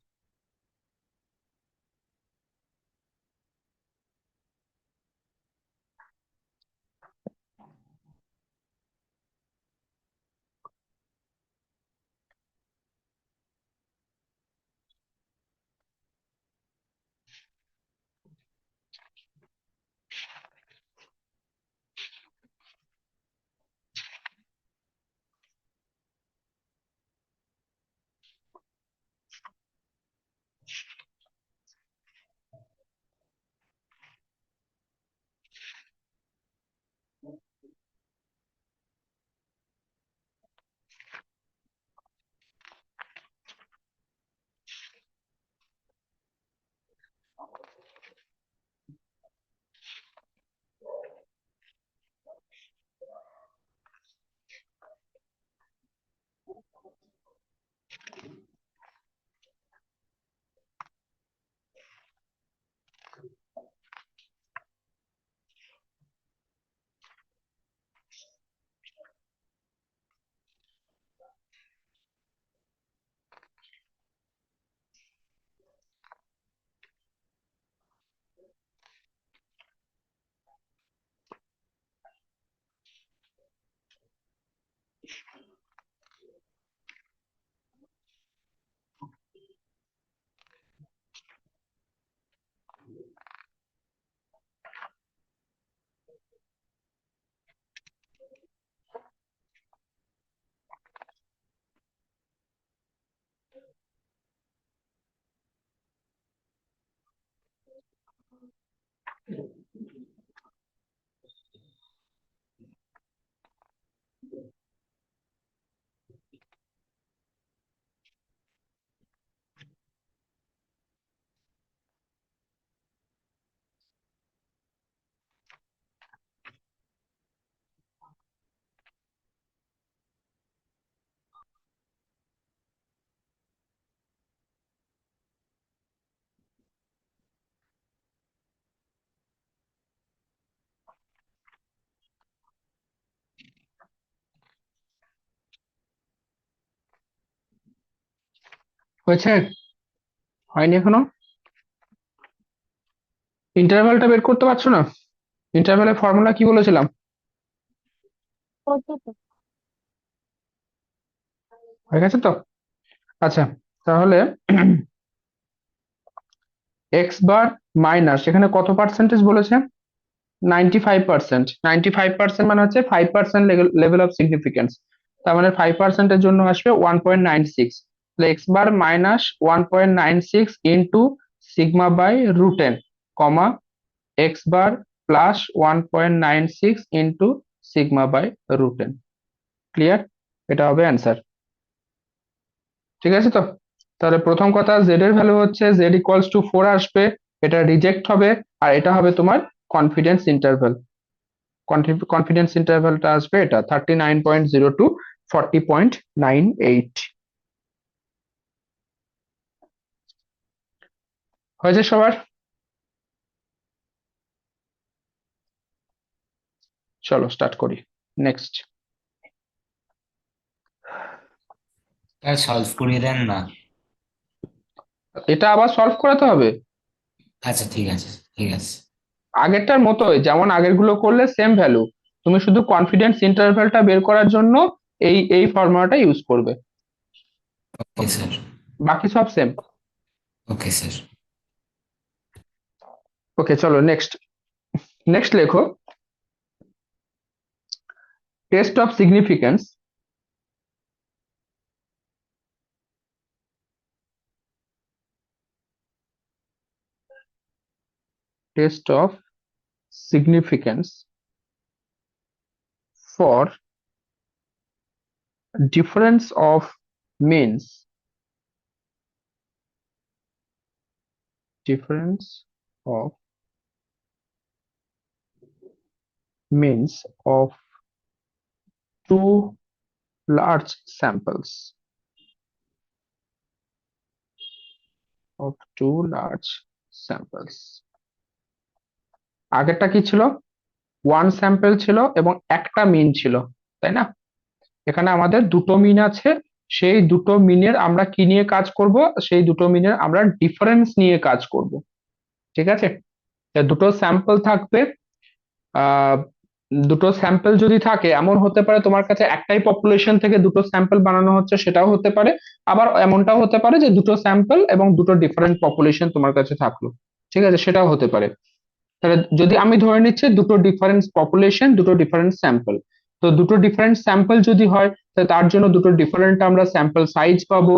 হয়েছে? হয়নি এখনো? ইন্টারভ্যালটা বের করতে পারছো না? ইন্টারভ্যালের ফর্মুলা কি বলেছিলাম? করছি তো। হয়ে গেছে তো? আচ্ছা, তাহলে এক্স বার মাইনাস এখানে কত পার্সেন্টেজ বলেছে? 95%। 95% মানে হচ্ছে 5% লেভেল অফ সিগনিফিকেন্স। তার মানে 5% এর জন্য আসবে 1.96। তাহলে x bar minus 1.96 into sigma by √10, comma x bar plus 1.96 into sigma by √10। Clear? এটা হবে অ্যান্সার। ঠিক আছে তো? তাহলে প্রথম কথা, জেড এর ভ্যালু হচ্ছে জেড ইকুয়ালস টু 4 আসবে, এটা রিজেক্ট হবে। আর এটা হবে তোমার কনফিডেন্স ইন্টারভ্যাল। কনফিডেন্স ইন্টারভ্যালটা আসবে এটা 39.0 টু 40.98। হয়েছে সবার? চলো স্টার্ট করি। নেক্সট। স্যার সলভ করিয়ে দেন না। এটা আবার সলভ করাতে হবে? আচ্ছা ঠিক আছে, ঠিক আছে। আগেরটার মতোই, যেমন আগের গুলো করলে সেম ভ্যালু। তুমি শুধু কনফিডেন্স ইন্টারভ্যালটা বের করার জন্য এই এই ফর্মুলাটা ইউজ করবে, ওকে স্যার। বাকি সব সেম। ওকে স্যার। ওকে চলো নেক্সট। নেক্সট লেখো, test of significance test of significance for difference of means, difference of means of two large samples, of two large samples। আগেরটা কি ছিল? ওয়ান স্যাম্পল ছিল এবং একটা মিন ছিল, তাই না? এখানে আমাদের দুটো মিন আছে, সেই দুটো মিনের আমরা কি নিয়ে কাজ করব? সেই দুটো মিনের আমরা ডিফারেন্স নিয়ে কাজ করব। ঠিক আছে? দুটো স্যাম্পল থাকবে। আহ দুটো স্যাম্পল যদি থাকে, এমন হতে পারে তোমার কাছে একটাই পপুলেশন থেকে দুটো স্যাম্পল বানানো হচ্ছে, সেটাও হতে পারে। আবার এমনটাও হতে পারে যে দুটো স্যাম্পল এবং দুটো ডিফারেন্ট পপুলেশন তোমার কাছে থাকলো। ঠিক আছে, সেটাও হতে পারে। তাহলে যদি আমি ধরে নিচ্ছি দুটো ডিফারেন্ট পপুলেশন, দুটো ডিফারেন্ট স্যাম্পল, তো দুটো ডিফারেন্ট স্যাম্পল যদি হয়, তাহলে তার জন্য দুটো ডিফারেন্ট আমরা স্যাম্পল সাইজ পাবো,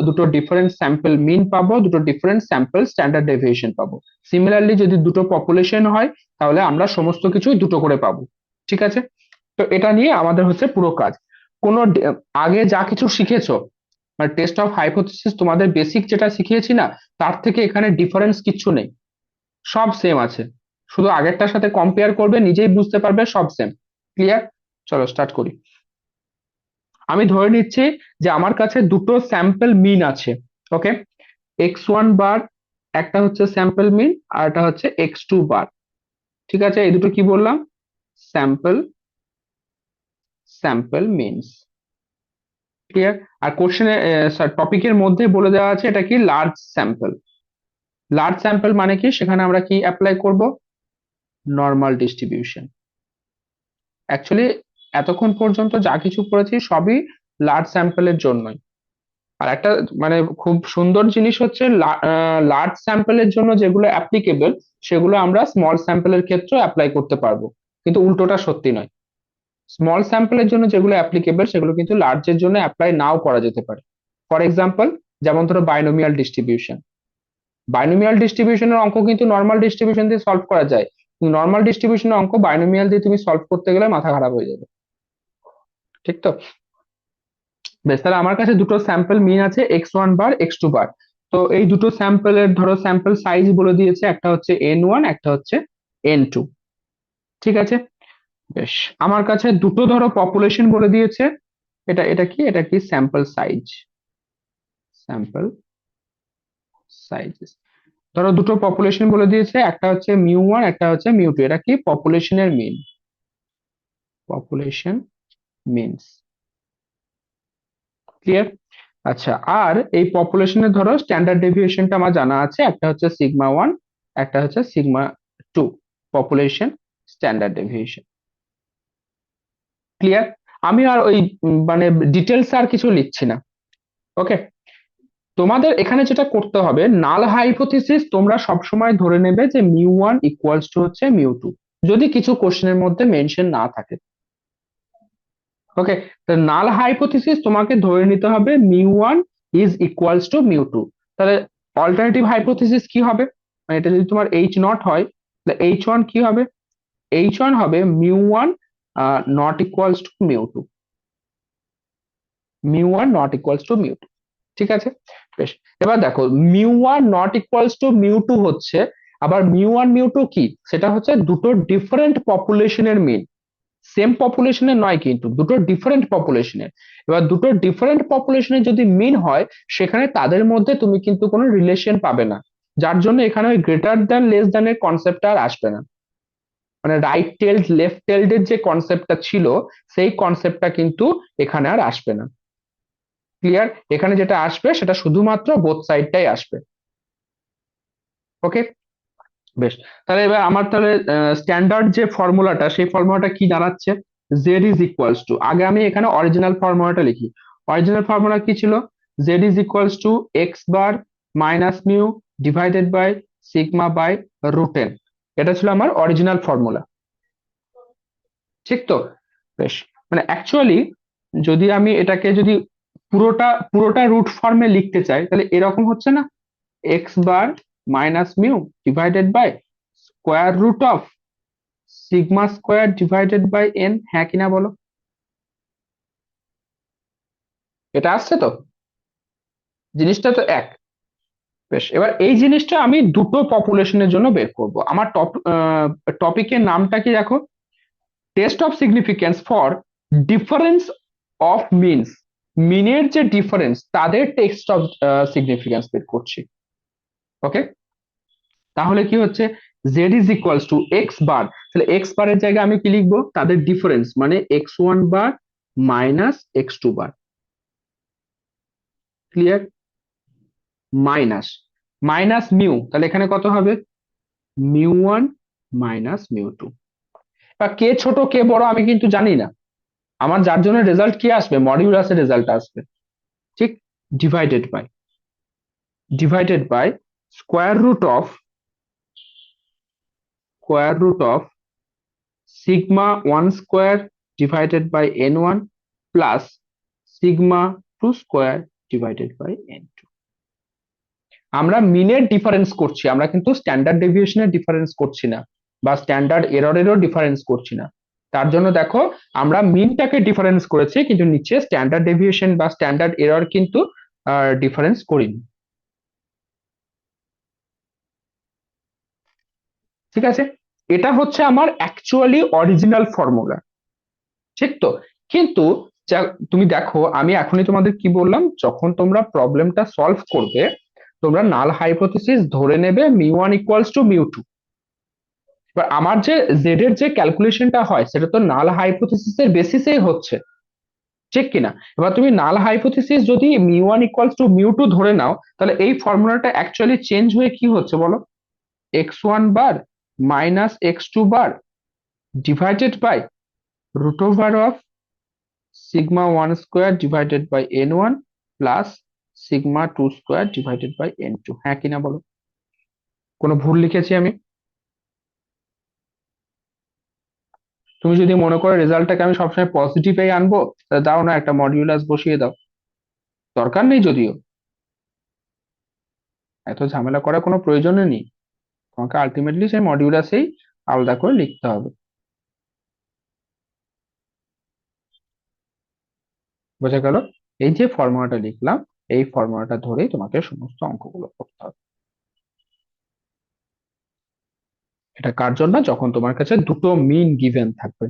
দুটো ডিফারেন্ট স্যাম্পল মিন পাবো, দুটো ডিফারেন্ট স্যাম্পল স্ট্যান্ডার্ড ডেভিয়েশন পাবো। সিমিলারলি যদি দুটো পপুলেশন হয়, তাহলে আমরা সমস্ত কিছুই দুটো করে পাবো। ঠিক আছে? তো এটা নিয়ে আমাদের হচ্ছে পুরো কাজ। কোনো আগে যা কিছু শিখেছো, মানে টেস্ট অফ হাইপোথিসিস তোমাদের বেসিক যেটা শিখিয়েছি না, তার থেকে এখানে ডিফারেন্স কিচ্ছু নেই, সব সেম আছে। শুধু আগেরটার সাথে কম্পেয়ার করবে, নিজেই বুঝতে পারবে সব সেম। ক্লিয়ার? চলো স্টার্ট করি। আমি ধরে নিচ্ছি যে আমার কাছে দুটো স্যাম্পল মিন আছে। ওকে, x1 বার একটা হচ্ছে স্যাম্পল মিন, আর এটা হচ্ছে x2 বার। ঠিক আছে, এই দুটো কি বললাম? Sample sample means. ক্লিয়ার? আর কোশ্চেনে টপিকের মধ্যে বলে দেওয়া আছে এটা কি লার্জ স্যাম্পল। লার্জ স্যাম্পল মানে কি, সেখানে আমরা কি অ্যাপ্লাই করব? Normal distribution. অ্যাকচুয়ালি এতক্ষণ পর্যন্ত যা কিছু করেছি সবই লার্জ স্যাম্পলের জন্যই। আর একটা মানে খুব সুন্দর জিনিস হচ্ছে, লার্জ স্যাম্পলের জন্য যেগুলো অ্যাপ্লিকেবল, সেগুলো আমরা স্মল স্যাম্পলের ক্ষেত্রে অ্যাপ্লাই করতে পারবো, কিন্তু উল্টোটা সত্যি নয়। স্মল স্যাম্পলের জন্য যেগুলো অ্যাপ্লিকেবল, সেগুলো কিন্তু লার্জের জন্য অ্যাপ্লাই নাও করা যেতে পারে। ফর এক্সাম্পল, যেমন ধরো বাইনোমিয়াল ডিস্ট্রিবিউশন। বাইনোমিয়াল ডিস্ট্রিবিউশনের অঙ্ক কিন্তু নর্মাল ডিস্ট্রিবিউশন দিয়ে সলভ করা যায়, কিন্তু নর্মাল ডিস্ট্রিবিউশনের অঙ্ক বাইনোমিয়াল দিয়ে তুমি সলভ করতে গেলে মাথা খারাপ হয়ে যাবে। ঠিক তো? বেশ, তাহলে আমার কাছে দুটো স্যাম্পল মিন আছে, x1 বার x2 বার। তো এই দুটো স্যাম্পলের ধরো স্যাম্পল সাইজ বলে দিয়েছে, একটা হচ্ছে n1, একটা হচ্ছে n2। ঠিক আছে, বেশ। আমার কাছে দুটো ধরো পপুলেশন বলে দিয়েছে, এটা এটা কি, এটা কি স্যাম্পল সাইজ, স্যাম্পল সাইজেস। ধরো দুটো পপুলেশন বলে দিয়েছে, একটা হচ্ছে মিউ1, একটা হচ্ছে মিউ2। এটা কি পপুলেশনের মিন, পপুলেশন মিনস। ক্লিয়ার? আচ্ছা, আর এই পপুলেশনের ধরো স্ট্যান্ডার্ড ডেভিয়েশনটা আমার জানা আছে, একটা হচ্ছে সিগমা 1, একটা হচ্ছে sigma 2, population standard deviation. Clear? আমি আর ওই মানে ডিটেলস আর কিছু লিখছি না। ওকে, তোমাদের এখানে যেটা করতে হবে, নাল হাইপোথিসিস তোমরা সবসময় ধরে নেবে যে মিউ1 ইকুয়ালস টু হচ্ছে মিউ2, যদি কিছু কোশ্চেনের মধ্যে মেনশন না থাকে। ওকে, তো নাল হাইপোথিসিস তোমাকে ধরে নিতে হবে মিউ1 ইজ ইকুয়ালস টু মিউ2। তাহলে অল্টারনেটিভ হাইপোথিসিস কি হবে, মানে এটা যদি তোমার H0 হয়, তাহলে H1 কি হবে? H1 হবে mu one not equals to mu two, mu one not equals to mu two. ঠিক আছে, বেশ। এবার দেখো mu one not equals to mu two হচ্ছে, আবার মিউ1 মিউ2 কি, সেটা হচ্ছে দুটো ডিফারেন্ট পপুলেশনের মিন, সেম পপুলেশনের নয়, কিন্তু দুটো ডিফারেন্ট পপুলেশনের। এবার দুটো ডিফারেন্ট পপুলেশনের যদি মিন হয়, সেখানে তাদের মধ্যে তুমি কিন্তু কোনো রিলেশন পাবে না, যার জন্য এখানে ওই গ্রেটার দ্যান লেস দ্যান এর কনসেপ্টটা আর আসবে না। মানে রাইট টেলড লেফট টেলড এর যে কনসেপ্টটা ছিল, সেই কনসেপ্টটা কিন্তু এখানে আর আসবে না। ক্লিয়ার? এখানে যেটা আসবে সেটা শুধুমাত্র বোথ সাইডটাই আসবে। ওকে, বেশ। তাহলে এবার আমার তাহলে স্ট্যান্ডার্ড যে ফর্মুলাটা, সেই ফর্মুলাটা কি দাঁড়াচ্ছে? জেড ইজ ইকুয়ালস টু, আগে আমি এখানে অরিজিনাল ফর্মুলাটা লিখি। অরিজিনাল ফর্মুলা কি ছিল? Z is equals to x bar minus mu divided by sigma by √n। এটা ছিল আমার অরিজিনাল ফর্মুলা। ঠিক তো? বেশ, মানে অ্যাকচুয়ালি যদি আমি এটাকে যদি পুরোটা পুরোটা রুট ফর্মে লিখতে চাই, তাহলে এরকম হচ্ছে না, x bar minus mu divided by square root of sigma square divided by n. হ্যাঁ কিনা বলো? এটা আসছে তো, জিনিসটা তো এক। বেশ, এবার এই জিনিসটা আমি দুটো পপুলেশনের জন্য বের করব। আমার টপিকের নামটা কি দেখো, test of significance for difference of means. মিনের যে ডিফারেন্স, তাদের টেস্ট অফ সিগনিফিকেন্স বের করছি। ওকে, তাহলে কি হচ্ছে, Z is equals to x bar, তাহলে এক্স বারের জায়গায় আমি কি লিখবো, তাদের ডিফারেন্স, মানে x1 বার মাইনাস x2 বার। ক্লিয়ার? মাইনাস মাইনাস মিউ, তাহলে এখানে কত হবে, মিউ1 মাইনাস মিউ2। বা কে ছোট কে বড় আমি কিন্তু জানি না, আমার যার জন্য রেজাল্ট কি আসবে, মডিউলাসের রেজাল্ট আসবে। ঠিক, divided by square root of sigma 1 square divided by n1 plus sigma 2 square divided by n2। আমরা মিনের ডিফারেন্স করছি, আমরা কিন্তু স্ট্যান্ডার্ড ডেভিয়েশনের ডিফারেন্স করছি না, বা স্ট্যান্ডার্ড এররেরও ডিফারেন্স করছি না। তার জন্য দেখো আমরা মিনটাকে ডিফারেন্স করেছি, কিন্তু নিচে স্ট্যান্ডার্ড ডেভিয়েশন বা স্ট্যান্ডার্ড এরর কিন্তু ডিফারেন্স করিনি। ঠিক আছে, এটা হচ্ছে আমার অ্যাকচুয়ালি অরিজিনাল ফর্মুলা। ঠিক তো? কিন্তু তুমি দেখো, আমি এখনই তোমাদের কি বললাম, যখন তোমরা প্রবলেমটা সলভ করবে, তোমরা নাল হাইপোথিসিস ধরে নেবে মিউ1 ইকুয়ালস টু মিউ2। এবার আমার যে জেড এর যে ক্যালকুলেশনটা হয়, সেটা তো নাল হাইপোথিসিস এর বেসিসেই হচ্ছে, ঠিক কিনা? এবার তুমি নাল হাইপোথিসিস যদি মিউ1 ইকুয়ালস টু মিউ2 ধরে নাও, তাহলে এই ফর্মুলাটা অ্যাকচুয়ালি চেঞ্জ হয়ে কি হচ্ছে বলো, x1 bar minus x2 bar divided by √অফ sigma 1 square divided by n1 plus sigma 2 square divided by n2। হ্যাঁ কিনা বলো? কোনো ভুল লিখেছি আমি? তুমি যদি মনে করো রেজাল্টটাকে আমি সবসময় পজিটিভেই আনবো, তাহলে দাও না একটা মডিউলাস বসিয়ে দাও, দরকার নেই যদিও, এত ঝামেলা করার কোনো প্রয়োজনই নেই। তোমাকে আলটিমেটলি সেই মডিউলাসেই আলাদা করে লিখতে হবে। বোঝা গেল? এই যে ফর্মুলাটা লিখলাম, এই ফর্মুলাটা ধরেই তোমাকে সমস্ত অঙ্কগুলো করতে হবে। এটা কার জন্য? যখন তোমার কাছে দুটো মিন গিভেন থাকবে।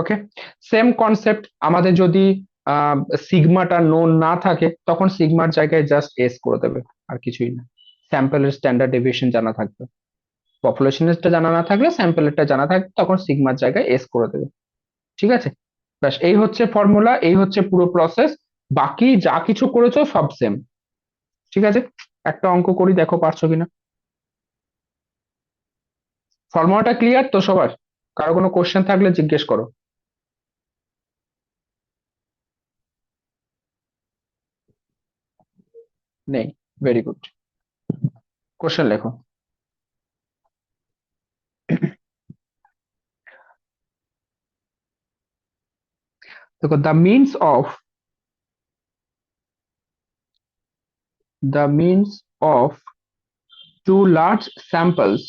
ওকে, সেম কনসেপ্ট। আমাদের যদি সিগমাটা নোন না থাকে, তখন সিগমার জায়গায় জাস্ট এস করে দেবে, আর কিছুই না। স্যাম্পলের স্ট্যান্ডার্ড ডেভিয়েশন জানা থাকবে, পপুলেশনেরটা জানা না থাকলে স্যাম্পলেরটা জানা থাকবে, তখন সিগমার জায়গায় এস করে দেবে। ঠিক আছে? ব্যাস, এই হচ্ছে ফর্মুলা, এই হচ্ছে পুরো প্রসেস। বাকি যা কিছু করেছো সব সেম। ঠিক আছে, একটা অঙ্ক করি, দেখো পারছো কিনা। ফর্মুলাটা ক্লিয়ার তো সবার? কারো কোনো কোশ্চেন থাকলে জিজ্ঞেস করো। নেই? ভেরি গুড, কোশ্চেন লেখো। দেখো, the means of two large samples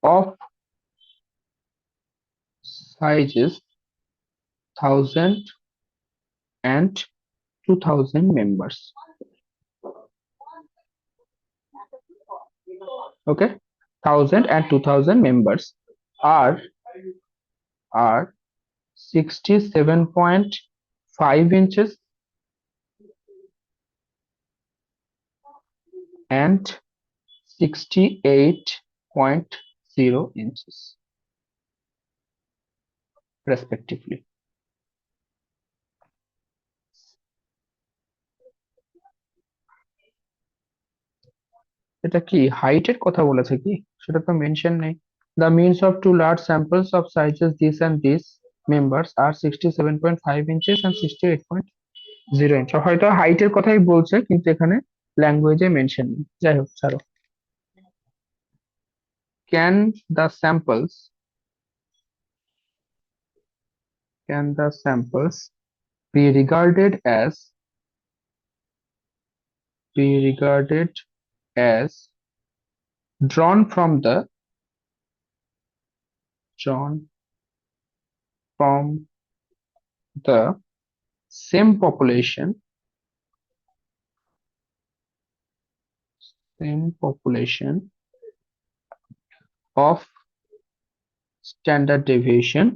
of sizes 1000 and 2000 members. Okay, 1000 and 2000 members are 67.5 inches and 68.0 inches respectively. এটা কি হাইটের কথা বলেছে কি? সেটা তো মেনশন নেই। The means of two large samples of sizes this and this members are 67.5 inches and 68.0 inch। হয়তো হাইটের কথাই বলছে, কিন্তু এখানে ল্যাঙ্গুয়েজে মেনশন নেই। যাই হোক, ছাড়ো। Can the samples be regarded as drawn drawn from the same population of standard deviation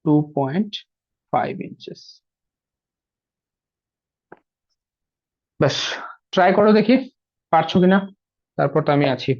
2.5 inches? ব্যাস, ট্রাই করো দেখি পারছো কিনা, তারপর তো আমি আছি।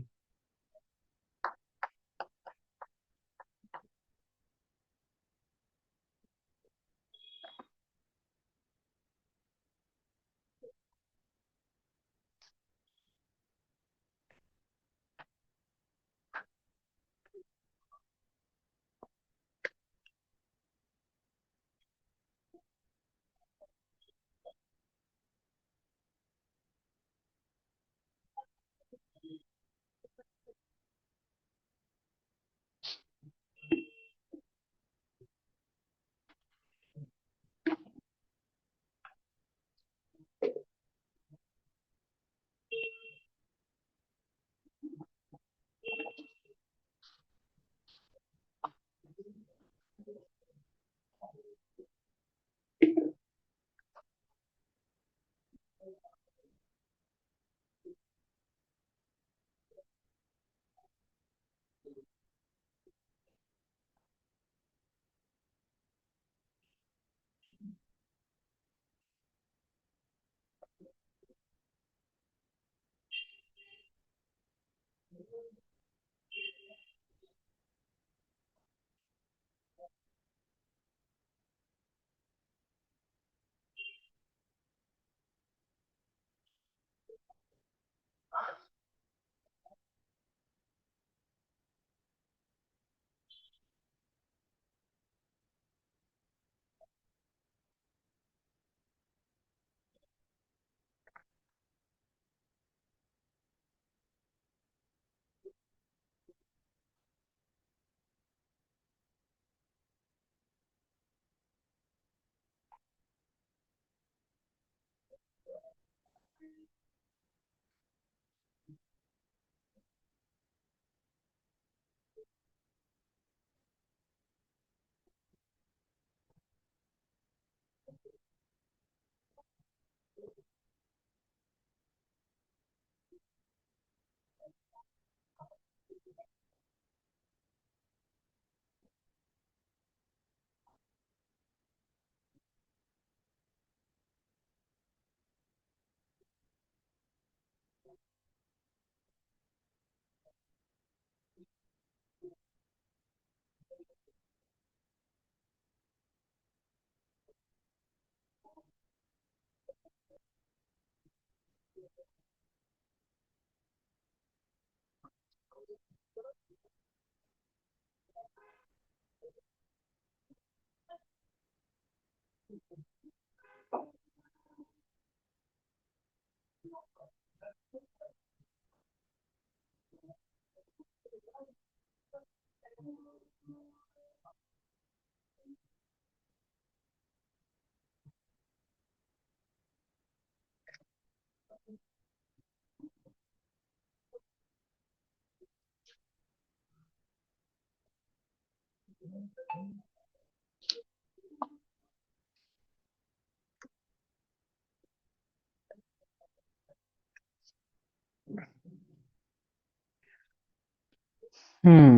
হুম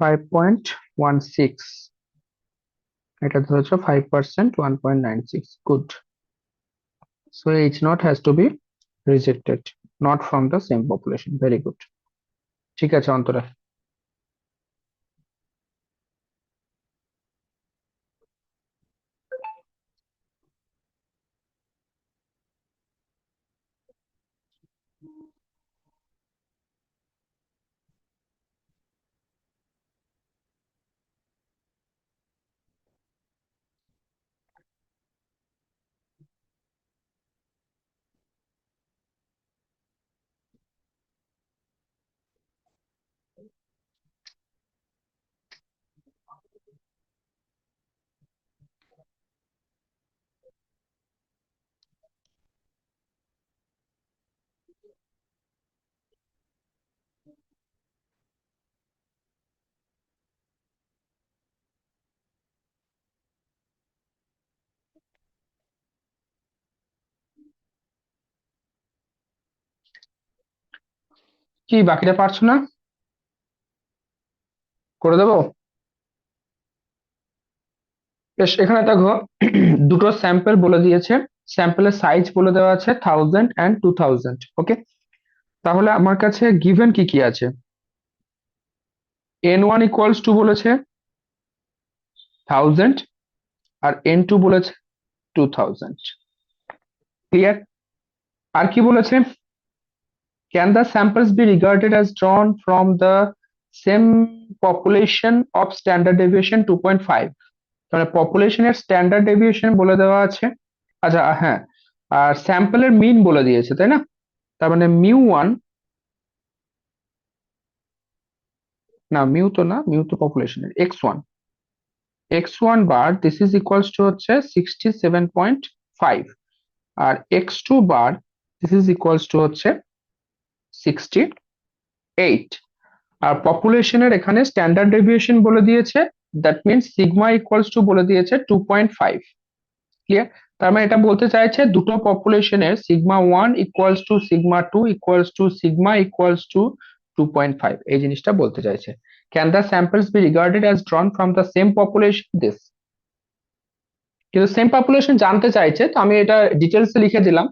5.16, এটা ধরেছো 5%, 1.96, good. So H naught has to be rejected, not from the same population, very good। ঠিক আছে অন্তরা। কি বাকিটা পারছো না? করে দেবো? বেশ, এখানে দেখো দুটো স্যাম্পল বলে দিয়েছে, স্যাম্পলের সাইজ বলে দেওয়া আছে 1000 and 2000। ওকে, তাহলে আমার কাছে গিভেন কি কি আছে? n1 ইকুয়ালস টু বলেছে 1000 আর n2 বলেছে 2000। ক্লিয়ার? আর কি বলেছে? Can the samples be regarded as drawn from the same population of standard deviation 2.5। মানে পপুলেশনের স্ট্যান্ডার্ড ডেভিয়েশন বলে দেওয়া আছে। আচ্ছা হ্যাঁ, আর স্যাম্পলের মিন বলে দিয়েছে, তাই না? তার মানে মিউ1, না মিউ তো না, মিউ তো পপুলেশনের, x1 bar this is equals to হচ্ছে 67.5, আর x2 bar this is equals to হচ্ছে 68। আর পপুলেশনের এখানে স্ট্যান্ডার্ড ডেভিয়েশন বলে দিয়েছে, that means sigma equals two বলে দিয়েছে 2.5। ক্লিয়ার? তার মানে এটা বলতে চাইছে দুটো পপুলেশনের sigma 1 equals to sigma 2 equals to sigma equals to 2.5, এই জিনিসটা বলতে চাইছে। Can the samples be regarded as drawn from the same population this. কিন্তু সেম পপুলেশন জানতে চাইছে, তো আমি এটা ডিটেলসে লিখে দিলাম।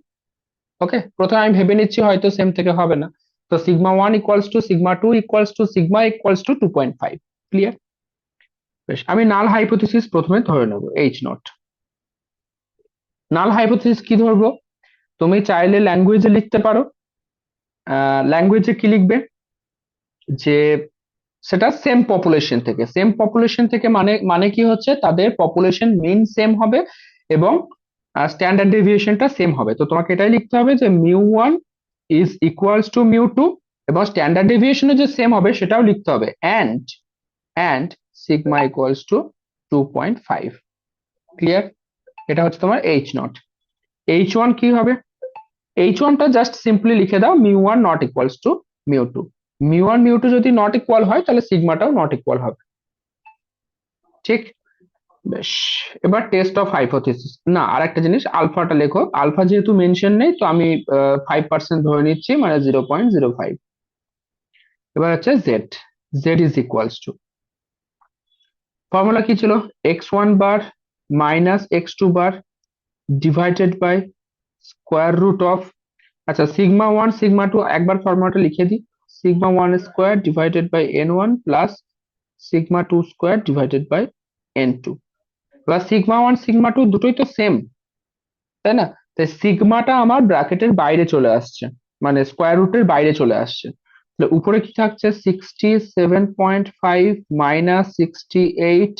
ওকে, প্রথমে আমি ভেবে নিচ্ছি হয়তো সেম থেকে হবে না। তো sigma 1 equals to sigma 2 equals to sigma equals to 2.5। Clear? বেশ, আমি নাল হাইপোথিসিস প্রথমে ধরে নেব H0। নাল হাইপোথিসিস কি ধরবো? তুমি চাইলে ল্যাঙ্গুয়েজে লিখতে পারো। ল্যাঙ্গুয়েজে কি লিখবে? যে সেটা সেম পপুলেশন থেকে, সেম পপুলেশন থেকে মানে মানে কি হচ্ছে, তাদের পপুলেশন মিন সেম হবে এবং স্ট্যান্ডার্ড ডেভিয়েশনটা সেম হবে। তো তোমাকে এটাই লিখতে হবে যে মিউ1 ইজ ইকুয়ালস টু মিউ2, এবং স্ট্যান্ডার্ড ডেভিয়েশনও যে সেম হবে সেটাও লিখতে হবে, and sigma equals to 2.5। Clear? এটা হচ্ছে তোমার H0। H1 কি হবে? H1টা জাস্ট সিম্পলি লিখে দাও মিউ1 নট ইকুয়ালস টু মিউ2। মিউ1 মিউ2 যদি নট ইকুয়াল হয় তাহলে সিগমাটাও নট ইকুয়াল হবে। ঠিক? বেশ, এবার টেস্ট অফ হাইপোথিসিস। না, আরেকটা জিনিস, আলফাটা লেখো। আলফা যেহেতু মেনশন নেই, তো আমি 5% ধরে নিচ্ছি, মানে 0.05। এবার হচ্ছে z. Z is equals to, formula কি ছিল? x1 bar minus x2 bar divided by square root of, আচ্ছা, সিগমা 1 সিগমা 2 একবার ফর্মুলাটা লিখে দিই। Sigma 1 square divided by n1 plus sigma 2 square divided by n2 plus sigma 1 sigma 2 দুটোই তো সেম, তাই না? তাই সিগমাটা আমার ব্র্যাকেটের বাইরে চলে আসছে, মানে স্কোয়ার রুটের বাইরে চলে আসছে। তাহলে উপরে কি থাকছে? 67.5 মাইনাস 68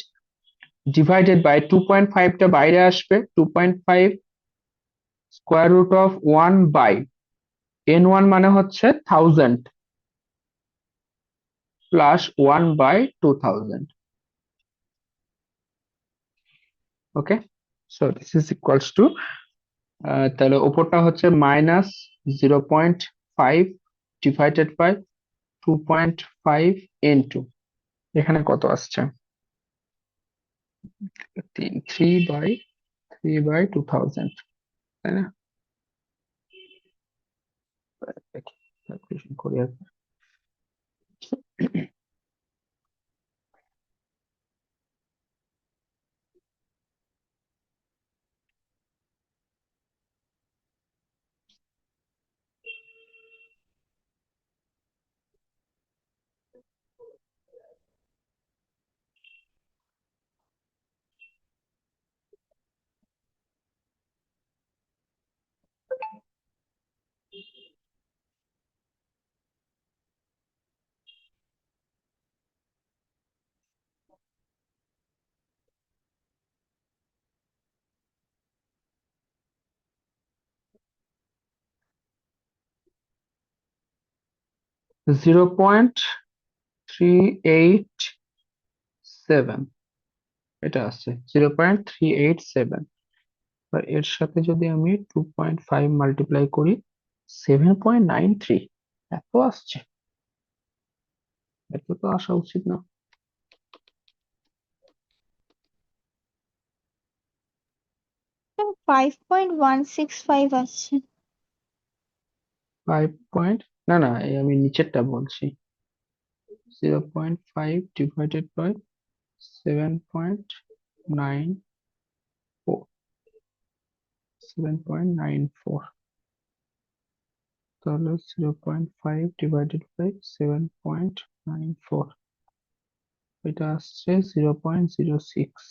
ডিভাইডেড বাই 2.5টা বাইরে আসবে, 2.5 square root of 1 by n1 মানে হচ্ছে 1000 plus 1 by 2000। Okay, so this is equals to, তাহলে ওপরটা হচ্ছে মাইনাস 0.5 ডিভাইডেড বাই 2.5 ইন্টু, এখানে কত আসছে? 3 বাই 2000, তাই না? দেখি, ক্যালকুলেশন করি একবার। 0.387, এটা আসছে 0.387। আর এর সাথে যদি আমি 2.5 মাল্টিপ্লাই করি, 7.93, এত আসছে? এত তো আসা উচিত না। 5.165 আসছে। 5 না না, এই আমি নিচেরটা বলছি। 0.5 ডিভাইডেড বাই 7.94, 7.94, তাহলে 0.5 ডিভাইডেড বাই 7.94, এটা আসছে 0.06।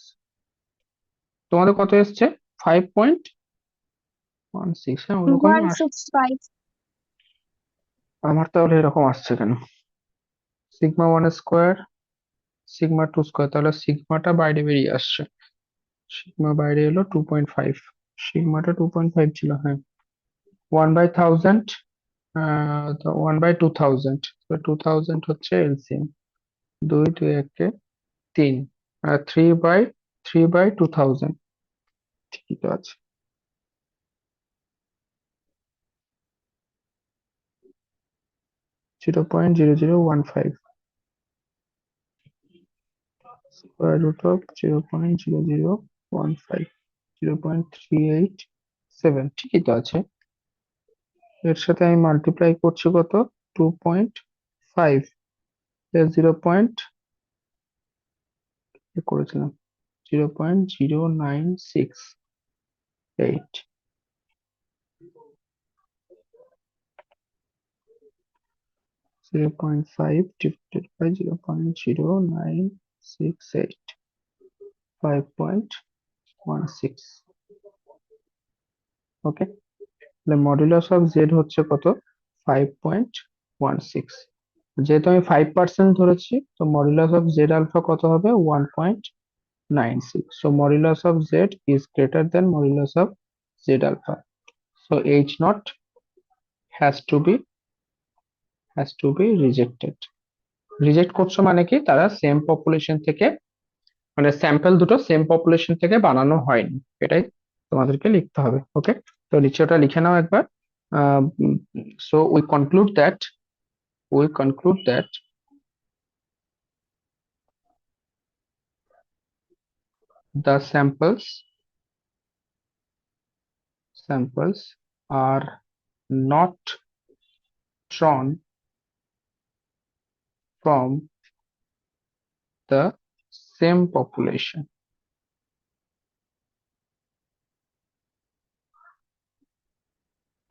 তোমাদের কত এসছে? 5.16। হ্যাঁ, ওরকমই আস, 165। আমার তাহলে এরকম আসছে কেন? সিগমা 1 স্কোয়ার সিগমা 2 স্কোয়ার, তাহলে সিগমাটা বাইরে বেরিয়ে আসছে। সিগমা বাইরে এলো 2.5, সিগমাটা 2.5 ছিল, হ্যাঁ। 1/1000, 1/2000, 2000 হচ্ছে এলসিএম, 2 2 1 3, 3/2000, ঠিকই তো আছে। (0.0015) স্কোয়ার রুট অফ 0.0015, 0.387, ঠিকই তো আছে। এর সাথে আমি মাল্টিপ্লাই করছি কত? 2.5, 0. করেছিলাম 0.0968, 0.5 divided by 0.0968, 5.16। ওকে, তাহলে মডুলাস অফ জেড হচ্ছে কত? 5.16। যেহেতু আমি 5% ধরেছি, তো মডুলাস অফ জেড আলফা কত হবে? 1.96। So modulus of z is greater than modulus of z alpha. So H naught has to be rejected. Reject করছো মানে কি? তারা সেম পপুলেশন থেকে, মানে স্যাম্পল দুটো সেম পপুলেশন থেকে বানানো হয়নি, এটাই তোমাদেরকে লিখতে হবে। ওকে, তো নিচে ওটা লিখে নাও একবার। So we conclude that The samples are not drawn from the same population.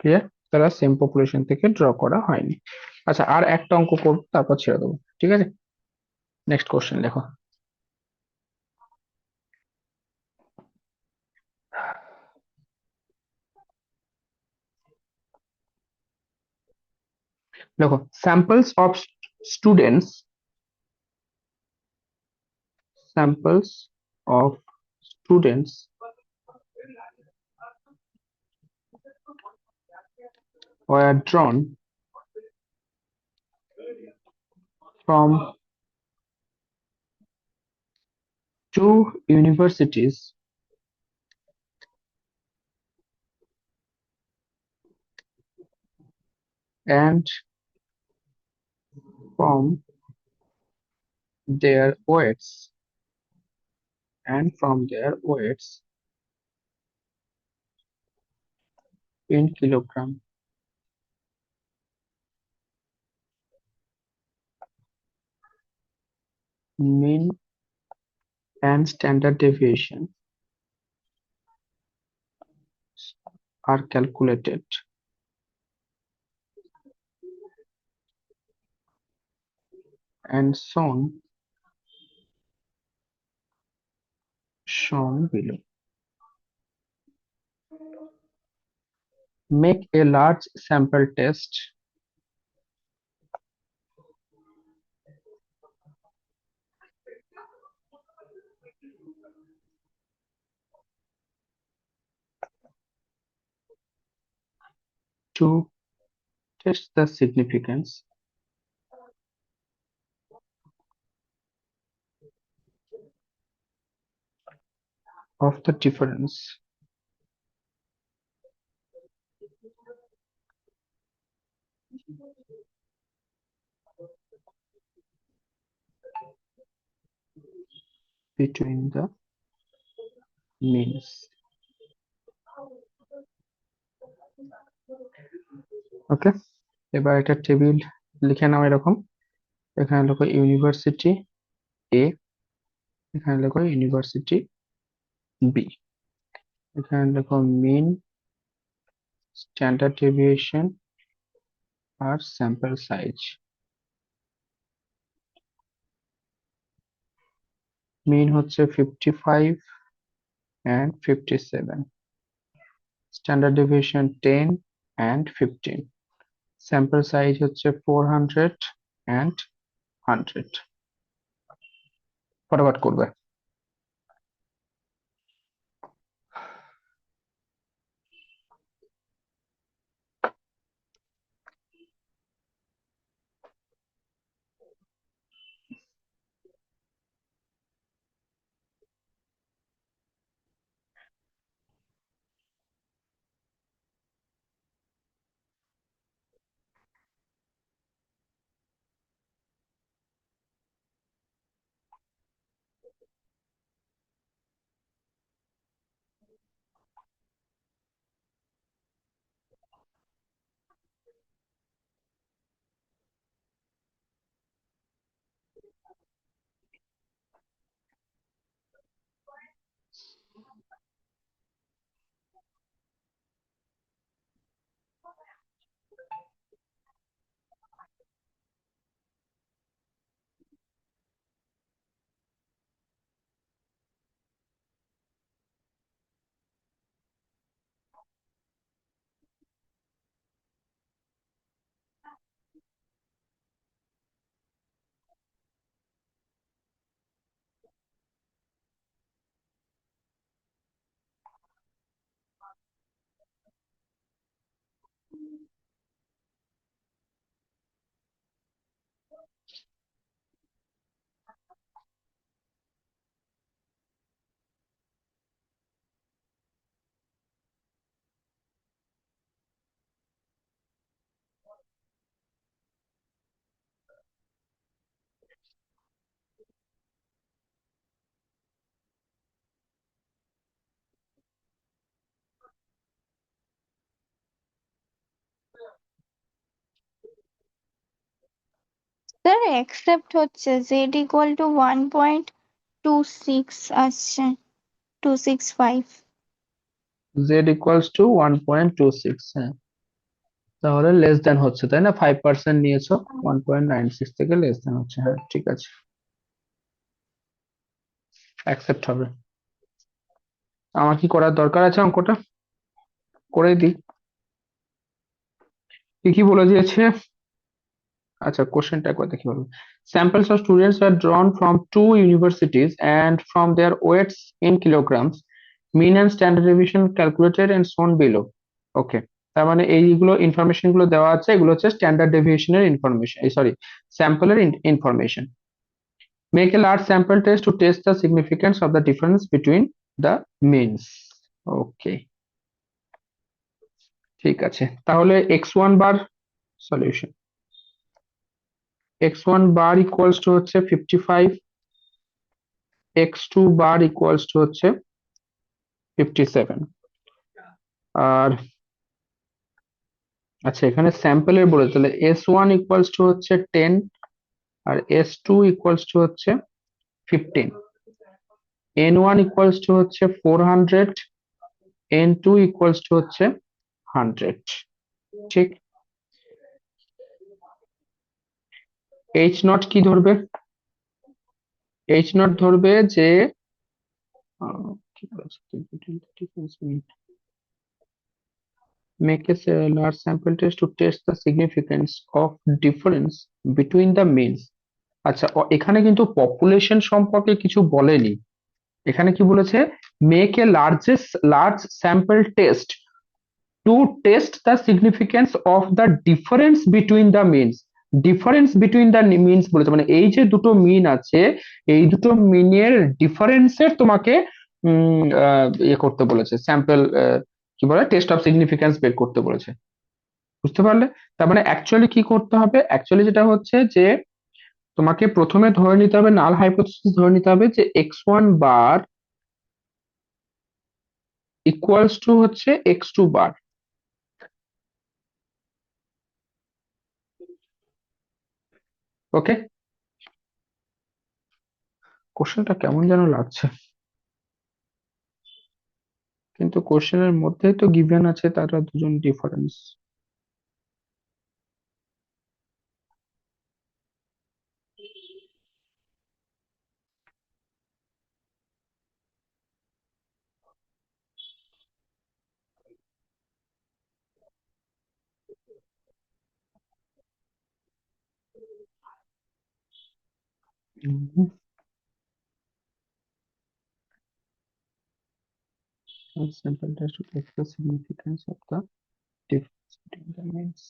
Clear? তারা সেম পপুলেশন থেকে ড্র করা হয়নি। আচ্ছা, আর একটা অঙ্ক করবো, তারপর ছেড়ে দেবো, ঠিক আছে? নেক্সট কোশ্চেন দেখো। দেখো, samples of students were drawn from two universities and from their weights in kilogram. Mean and standard deviation are calculated and shown below. Make a large sample test to test the significance of the difference between the means. ওকে, এবার একটা টেবিল লিখে নাও এরকম। এখানে লেখো ইউনিভার্সিটি এ, এখানে লেখো ইউনিভার্সিটি বি, এখানে লেখো মিন, স্ট্যান্ডার্ড ডেভিয়েশন আর স্যাম্পল সাইজ। মিন হচ্ছে 55 and 57, standard deviation 10 and 15, sample size হচ্ছে 400 and 100। ফটাফট করবে। অ্যাকসেপ্ট হচ্ছে জেড ইকুয়াল টু 1.26 আসছে 265। z ইকুয়ালস টু 1.26, হ্যাঁ, তাহলে লেস দেন হচ্ছে, তাই না? 5% নিয়েছো, 1.96 থেকে লেস দেন হচ্ছে, হ্যাঁ ঠিক আছে, অ্যাকসেপ্ট হবে। আমার কি করার দরকার আছে অঙ্কটা? করে দিই। কি কি বলে দিয়েছে? আচ্ছা, কোশ্চেনটা একবার দেখি ভালো। Samples of students were drawn from two universities and from their weights in kilograms, mean and standard deviation calculated and shown below. ওকে, তার মানে এইগুলো ইনফরমেশন গুলো দেওয়া আছে, এগুলো হচ্ছে স্ট্যান্ডার্ড ডেভিয়েশনের ইনফরমেশন, সরি, স্যাম্পলের information. Make a large sample test to test the significance of the difference between the means. ওকে, ঠিক আছে, তাহলে x1 bar solution. x1 bar equals to হচ্ছে 55, x2 বার ইকুয়ালস টু হচ্ছে 57। আর আচ্ছা, এখানে স্যাম্পলের বলে, তাহলে s1 ইকুয়ালস টু হচ্ছে 10 আর s2 ইকুয়ালস টু হচ্ছে 15, n1 ইকুয়ালস টু হচ্ছে 400, n2 ইকুয়ালস টু হচ্ছে 100। ঠিক, h নট কি ধরবে? h নট ধরবে যে কি বলেছে, make a large sample test to test the significance of difference between the means. আচ্ছা, এখানে কিন্তু পপুলেশন সম্পর্কে কিছু বলেনি, এখানে কি বলেছে? Make a large sample test to test the significance of the difference between the means. Difference between the means বলেছে, মানে এই যে দুটো মিন আছে, এই দুটো মিনের ডিফারেন্সের তোমাকে ইয়ে করতে বলেছে, স্যাম্পল কি বলে, টেস্ট অফ সিগনিফিকেন্স বের করতে বলেছে। বুঝতে পারলে? তার মানে অ্যাকচুয়ালি কি করতে হবে? অ্যাকচুয়ালি যেটা হচ্ছে যে তোমাকে প্রথমে ধরে নিতে হবে, নাল হাইপোথিসিস ধরে নিতে হবে যে x1 বার ইকুয়ালস টু হচ্ছে x2 বার। ওকে, কোশ্চেনটা কেমন যেন লাগছে, কিন্তু কোশ্চেনের মধ্যেই তো গিভেন আছে তারা দুজন difference. Sample test to test the significance of the difference between the means.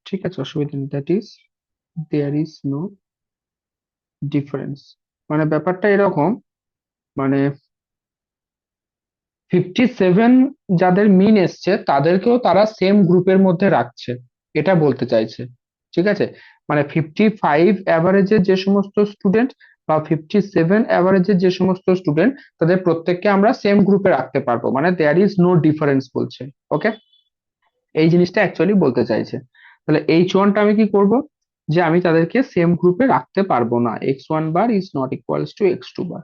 ঠিক আছে, অসুবিধা নেই, that is there is no difference. মানে ব্যাপারটা এরকম, মানে 57 যাদের মিন এসছে তাদেরকেও তারা সেম গ্রুপের মধ্যে রাখছে, এটা বলতে চাইছে। ঠিক আছে, মানে 55 অ্যাভারেজের যে সমস্ত স্টুডেন্ট বা 57 অ্যাভারেজের যে সমস্ত স্টুডেন্ট, তাদের প্রত্যেককে আমরা সেম গ্রুপে রাখতে পারবো, মানে দেয়ার ইজ নো ডিফারেন্স বলছে। ওকে, এই জিনিসটা অ্যাকচুয়ালি বলতে চাইছে। তাহলে h1 টা আমি কি করব, যে আমি তাদেরকে সেম গ্রুপে রাখতে পারবো না, x1 bar is not equals two x2 বার।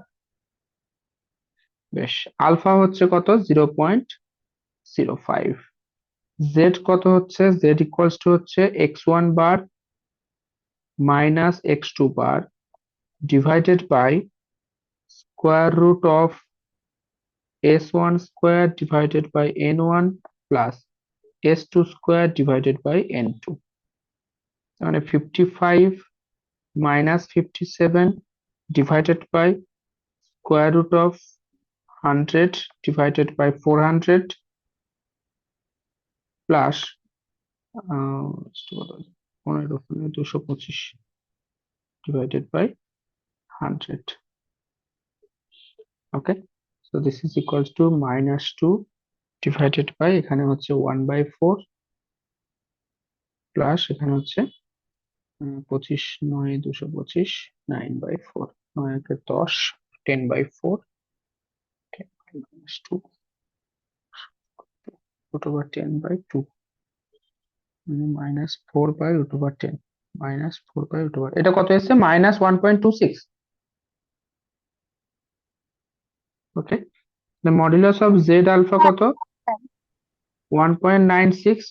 বেশ, আলফা হচ্ছে কত? 0.05। জেড কত হচ্ছে? জেড ইকুয়ালস টু হচ্ছে x1 bar minus x2 bar divided by square root of s1 square divided by n1 plus s2 square divided by n2। মানে 55 minus 57 divided by square root of 100 divided by 400 plus 225 divided by 100. Okay, so this is equals to minus 2 divided by এখানে হচ্ছে 1/4 প্লাস এখানে হচ্ছে 25 9 225 9/4, 9 একে 10 10/4 minus 2 root over 10 by 2 minus 4 by root over 10 minus 4 by root over এটা কত এসছে minus 1.26 okay the modulus of z alpha কত 1.96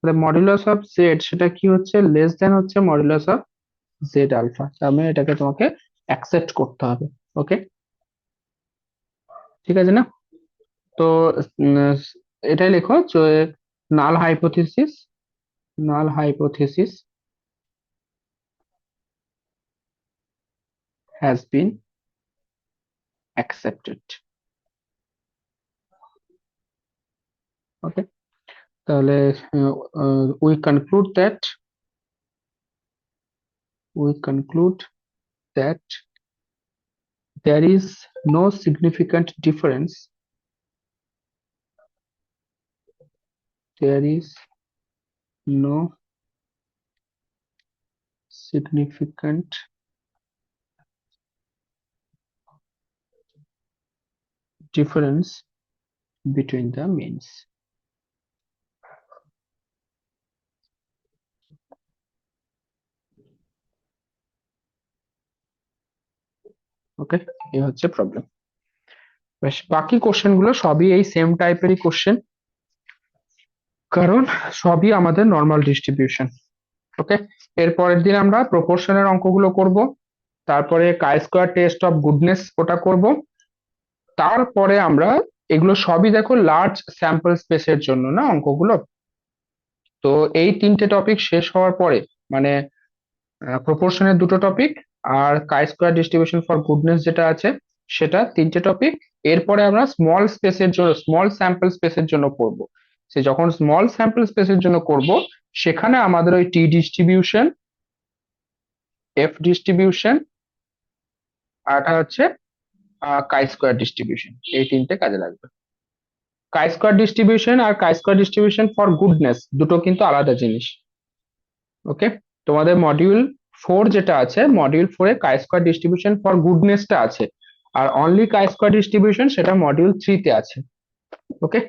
the modulus of z সেটা কি হচ্ছে less than হচ্ছে modulus of z alpha তার মানে এটাকে তোমাকে অ্যাকসেপ্ট করতে হবে ওকে ঠিক আছে না তো উম, এটাই লেখো যে null hypothesis has been accepted okay তাহলে we conclude that there is no significant difference there is no significant difference between the means ওকে এই হচ্ছে প্রবলেম বেশ বাকি কোশ্চেন গুলো সবই এই সেম টাইপেরই কোশ্চেন কারণ সবই আমাদের নর্মাল ডিস্ট্রিবিউশন ওকে এর পরের দিন আমরা প্রপোর্শনের অঙ্কগুলো করব তারপরে কাই স্কয়ার টেস্ট অফ গুডনেস ওটা করব তারপরে আমরা এগুলো সবই দেখো লার্জ স্যাম্পল স্পেসের জন্য না অঙ্কগুলো তো এই তিনটে টপিক শেষ হওয়ার পরে মানে প্রপোর্শনের দুটো টপিক আর chi square distribution for goodness যেটা আছে সেটা তিনটে টপিক এরপরে আমরা স্মল স্পেসের জন্য স্মল স্যাম্পল স্পেসের জন্য পড়বো সে যখন স্মল স্যাম্পল স্পেসের জন্য করব সেখানে আমাদের ওই টি ডিস্ট্রিবিউশন এফ ডিস্ট্রিবিউশন আরটা হচ্ছে কাই স্কয়ার ডিস্ট্রিবিউশন এই তিনটে কাজে লাগবে কাই স্কয়ার ডিস্ট্রিবিউশন আর chi square distribution for goodness দুটো কিন্তু আলাদা জিনিস ওকে তোমাদের মডিউল 4 যেটা আছে মডিউল 4 এ কাই স্কয়ার ডিস্ট্রিবিউশন ফর গুডনেসটা আছে আর অনলি কাই স্কয়ার ডিস্ট্রিবিউশন সেটা মডিউল 3 তে আছে ওকে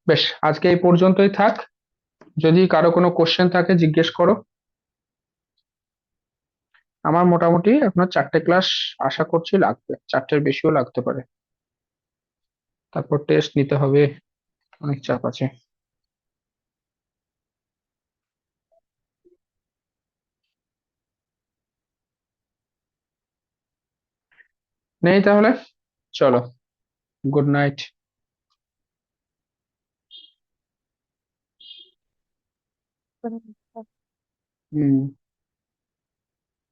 বেশ আজকে এই পর্যন্তই থাক যদি কারো কোনো কোশ্চেন থাকে জিজ্ঞেস করো আমার মোটামুটি আপনার 4টে ক্লাস আশা করছি লাগবে 4টের বেশিও লাগতে পারে তারপর টেস্ট নিতে হবে অনেক চাপ আছে নেই তাহলে চলো গুড নাইট হুম